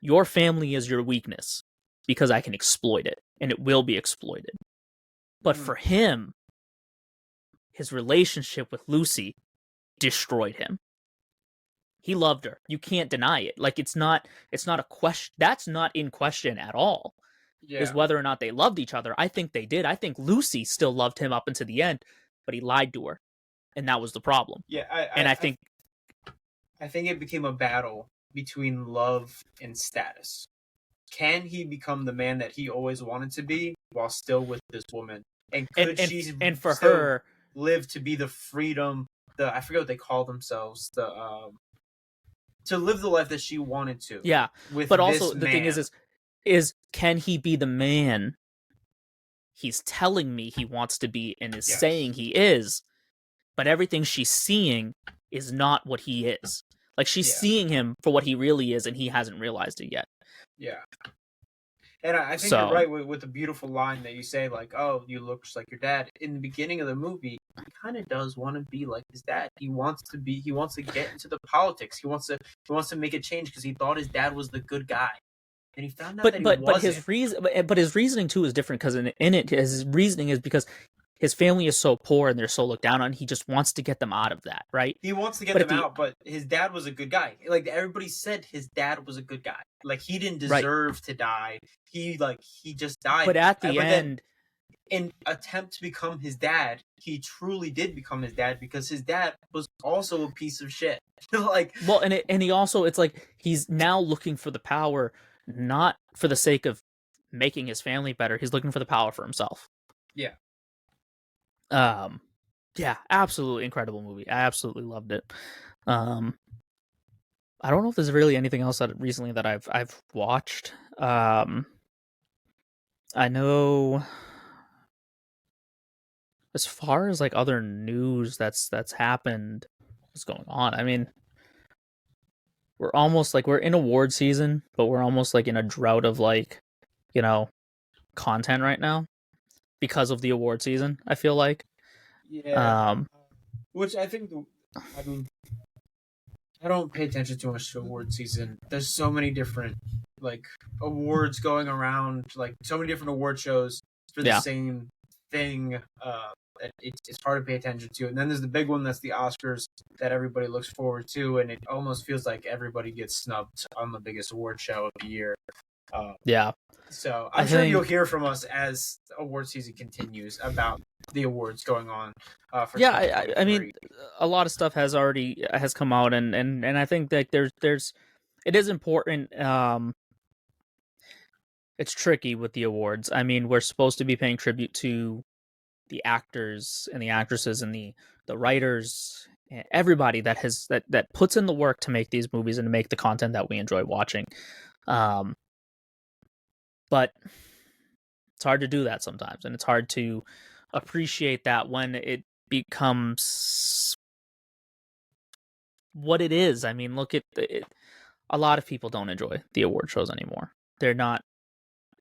Your family is your weakness because I can exploit it, and it will be exploited. But for him, his relationship with Lucy destroyed him. He loved her. You can't deny it. Like it's not a question. That's not in question at all. Is whether or not they loved each other. I think they did. I think Lucy still loved him up until the end, but he lied to her, and that was the problem. I think it became a battle between love and status. Can he become the man that he always wanted to be while still with this woman? And could she for her live to be the freedom, I forget what they call themselves, to live the life that she wanted to. Yeah. But also the thing is can he be the man he's telling me he wants to be and is saying he is, but everything she's seeing is not what he is. Like she's seeing him for what he really is, and he hasn't realized it yet. Yeah. And I think you're right with the beautiful line that you say, like, oh, you look just like your dad. In the beginning of the movie, he kind of does want to be like his dad. He wants to get into the politics. He wants to make a change because he thought his dad was the good guy. And he found out that he wasn't. But his reasoning too is different because in it his reasoning is because his family is so poor and they're so looked down on. He just wants to get them out of that, right? He wants to get them out, but his dad was a good guy. Like everybody said, his dad was a good guy. Like he didn't deserve to die. He just died. But at the end, in attempt to become his dad, he truly did become his dad because his dad was also a piece of shit. Like and he also, it's like he's now looking for the power not for the sake of making his family better. He's looking for the power for himself. Yeah. Yeah, absolutely incredible movie. I absolutely loved it. I don't know if there's really anything else that recently that I've watched. I know as far as like other news that's happened, what's going on. I mean, we're almost like we're in award season, but we're almost like in a drought of like, you know, content right now because of the award season, I feel like. Yeah. Which I think, I mean, I don't pay attention too much to award season. There's so many different like awards going around, like so many different award shows for the Yeah. same thing. It's hard to pay attention to. And then there's the big one that's the Oscars that everybody looks forward to, and it almost feels like everybody gets snubbed on the biggest award show of the year. Yeah. So I'm sure you'll hear from us as award season continues about the awards going on. For yeah, I mean, a lot of stuff has come out, and I think that there's it is important. It's tricky with the awards. I mean, we're supposed to be paying tribute to the actors and the actresses and the writers, everybody that has that puts in the work to make these movies and to make the content that we enjoy watching. But it's hard to do that sometimes, and it's hard to appreciate that when it becomes what it is. I mean, look at a lot of people don't enjoy the award shows anymore. They're not,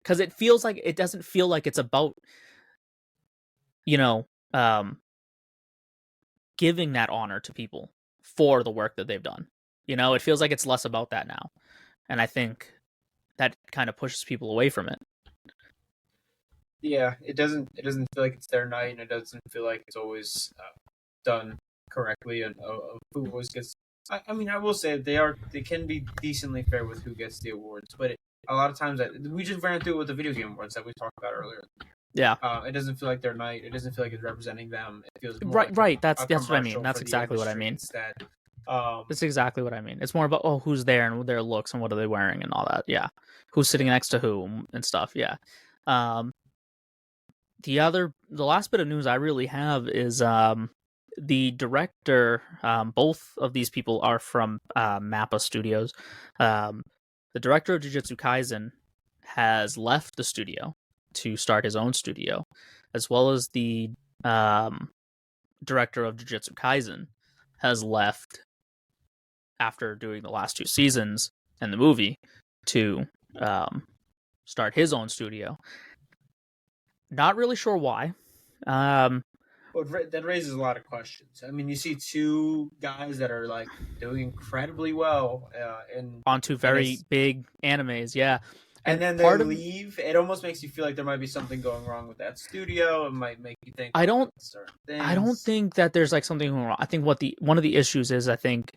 because it feels like it doesn't feel like it's about, you know, giving that honor to people for the work that they've done. You know, it feels like it's less about that now, and I think that kind of pushes people away from it. Yeah, it doesn't feel like it's their night, and it doesn't feel like it's always done correctly, and who always gets. I mean, I will say they can be decently fair with who gets the awards, but a lot of times we just ran through it with the video game awards that we talked about earlier. Yeah, it doesn't feel like their night. It doesn't feel like it's representing them. It feels more right, like right. That's what I mean. That's exactly what I mean. Instead. That's exactly what I mean. It's more about who's there and their looks and what are they wearing and all that. Yeah, who's sitting next to who and stuff. Yeah. The last bit of news I really have is the director. Both of these people are from Mappa Studios. The director of Jujutsu Kaisen has left the studio to start his own studio, as well as the director of Jujutsu Kaisen has left after doing the last 2 seasons and the movie to start his own studio. Not really sure why. Well, that raises a lot of questions. I mean, you see 2 guys that are like doing incredibly well, on 2 very big animes, yeah. And then they leave. It almost makes you feel like there might be something going wrong with that studio. It might make you think. I don't think that there's like something going wrong. I think one of the issues is, I think,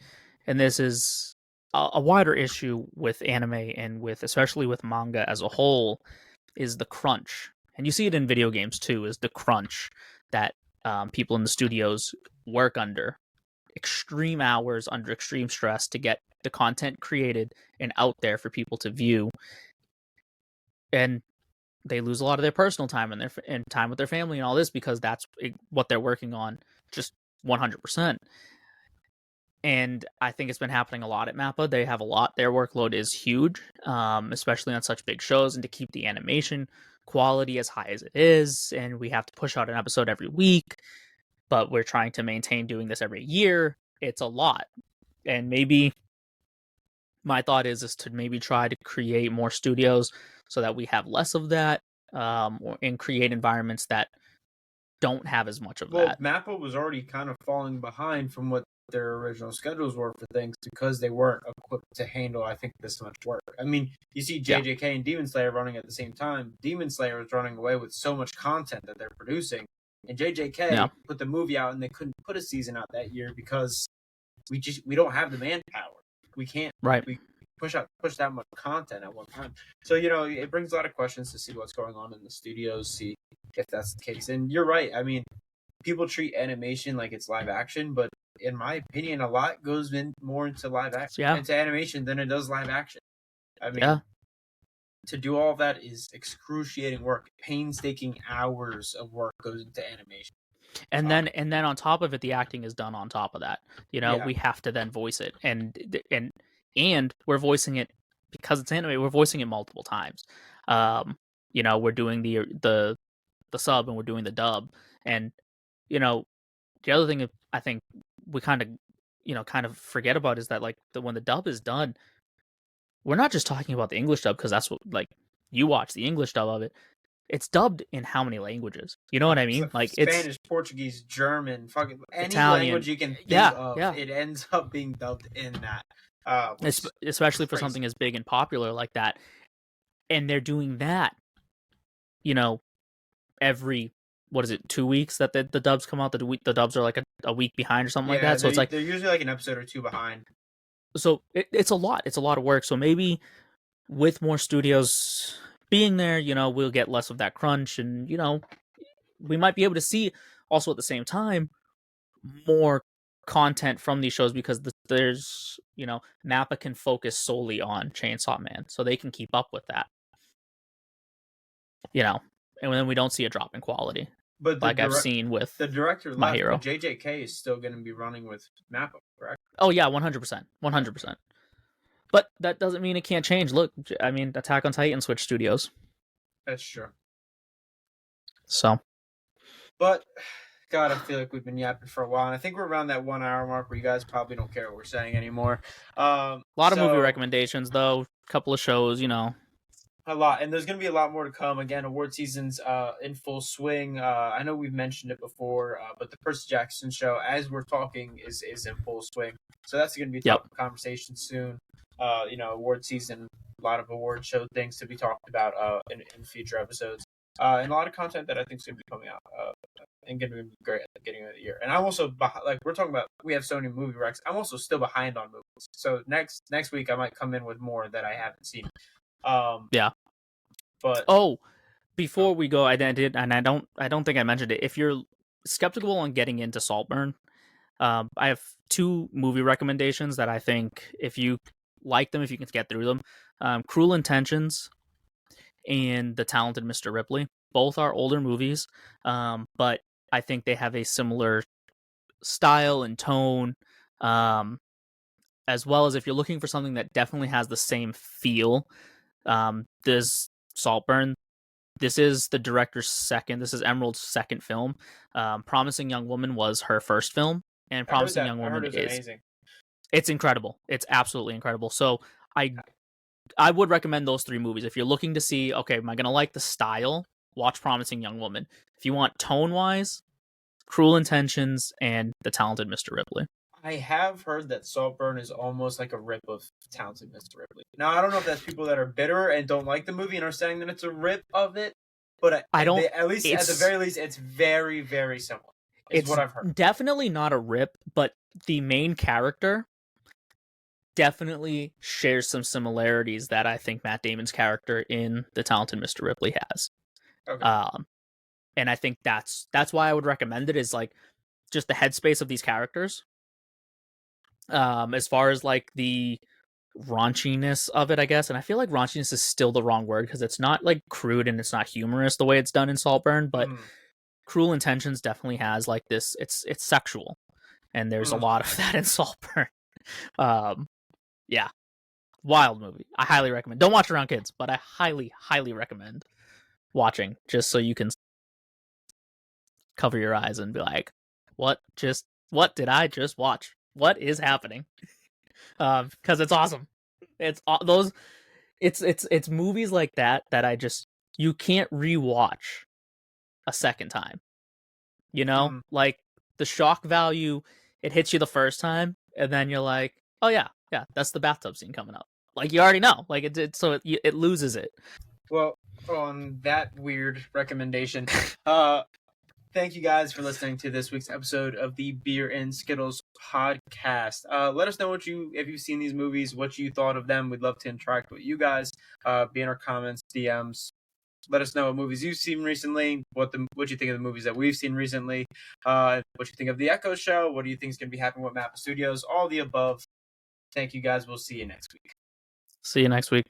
and this is a wider issue with anime and especially with manga as a whole, is the crunch. And you see it in video games too, is the crunch that people in the studios work under. Extreme hours under extreme stress to get the content created and out there for people to view. And they lose a lot of their personal time and time with their family and all this because that's what they're working on, just 100%. And I think it's been happening a lot at Mappa. They have a lot. Their workload is huge, especially on such big shows, and to keep the animation quality as high as it is. And we have to push out an episode every week, but we're trying to maintain doing this every year. It's a lot. And maybe my thought is to maybe try to create more studios so that we have less of that, and create environments that don't have as much of that. Well, Mappa was already kind of falling behind from what their original schedules were for things because they weren't equipped to handle, I think, this much work. I mean, you see JJK and Demon Slayer running at the same time. Demon Slayer is running away with so much content that they're producing, and JJK put the movie out and they couldn't put a season out that year because we don't have the manpower. We can't push that much content at one time. So, it brings a lot of questions to see what's going on in the studios, see if that's the case. And you're right. I mean, people treat animation like it's live action, but in my opinion, a lot goes more into live action, into animation than it does live action. I mean, to do all of that is excruciating work. Painstaking hours of work goes into animation. And then on top of it, the acting is done on top of that. Yeah. We have to then voice it, and we're voicing it because it's anime. We're voicing it multiple times. We're doing the sub and we're doing the dub, and the other thing I think we kind of forget about is that, like, when the dub is done, we're not just talking about the English dub, because that's what, like, you watch the English dub of it. It's dubbed in how many languages? You know what I mean? Like, Spanish, Portuguese, German, fucking any Italian, language you can think of. Yeah. It ends up being dubbed in that. Especially for something as big and popular like that. And they're doing that, every, 2 weeks that the dubs come out. The dubs are like a week behind or something like that. So it's like they're usually like an episode or two behind. So it's a lot. It's a lot of work. So maybe with more studios being there, we'll get less of that crunch, and we might be able to see also at the same time more content from these shows, because there's Mappa can focus solely on Chainsaw Man, so they can keep up with that. And then we don't see a drop in quality. But like I've seen with the director My left, Hero. but JJK is still going to be running with Mappa, correct? Oh yeah, 100%, 100%. But that doesn't mean it can't change. Look, I mean, Attack on Titan switched studios. That's true. So, but God, I feel like we've been yapping for a while, and I think we're around that 1 hour mark where you guys probably don't care what we're saying anymore. A lot of movie recommendations, though. A couple of shows, A lot, and there's going to be a lot more to come. Again, award season's in full swing. I know we've mentioned it before, but the Percy Jackson show, as we're talking, is in full swing. So that's going to be a topic of conversation soon. Award season, a lot of award show things to be talked about in future episodes, and a lot of content that I think is going to be coming out and going to be great at the beginning of the year. And I'm also we're talking about, we have so many movie recs. I'm also still behind on movies. So next week I might come in with more that I haven't seen. But before we go, I don't think I mentioned it. If you're skeptical on getting into Saltburn, I have 2 movie recommendations that I think, if you like them, if you can get through them, Cruel Intentions and The Talented Mr. Ripley. Both are older movies, but I think they have a similar style and tone, as well as if you're looking for something that definitely has the same feel. This Saltburn, this is the director's this is Emerald's second film. Promising Young Woman was her first film, and Promising Young Woman is amazing. It's incredible. It's absolutely incredible. So I would recommend those 3 movies. If you're looking to see, okay, am I going to like the style? Watch Promising Young Woman. If you want tone-wise, Cruel Intentions and The Talented Mr. Ripley. I have heard that Saltburn is almost like a rip of Talented Mr. Ripley. Now, I don't know if that's people that are bitter and don't like the movie and are saying that it's a rip of it, but at the very least, it's very, very similar. It's what I've heard. Definitely not a rip, but the main character definitely shares some similarities that I think Matt Damon's character in The Talented Mr. Ripley has. Okay. And I think that's why I would recommend it, is like just the headspace of these characters. As far as like the raunchiness of it, I guess, and I feel like raunchiness is still the wrong word, because it's not like crude and it's not humorous the way it's done in Saltburn, but Cruel Intentions definitely has like this. It's sexual, and there's a lot of that in Saltburn. Yeah, wild movie. I highly recommend. Don't watch around kids, but I highly, highly recommend watching, just so you can cover your eyes and be like, what did I just watch? What is happening? Because it's awesome. It's movies like that you can't rewatch a second time. Like the shock value, it hits you the first time, and then you're like, oh yeah, that's the bathtub scene coming up. Like, you already know. Like, it loses it. Well, on that weird recommendation, thank you guys for listening to this week's episode of the Beer and Skittles podcast. Let us know if you've seen these movies, what you thought of them. We'd love to interact with you guys. Be in our comments, DMs. Let us know what movies you've seen recently, what you think of the movies that we've seen recently, what you think of the Echo Show, what do you think is going to be happening with Mappa Studios, all the above. Thank you guys. We'll see you next week. See you next week.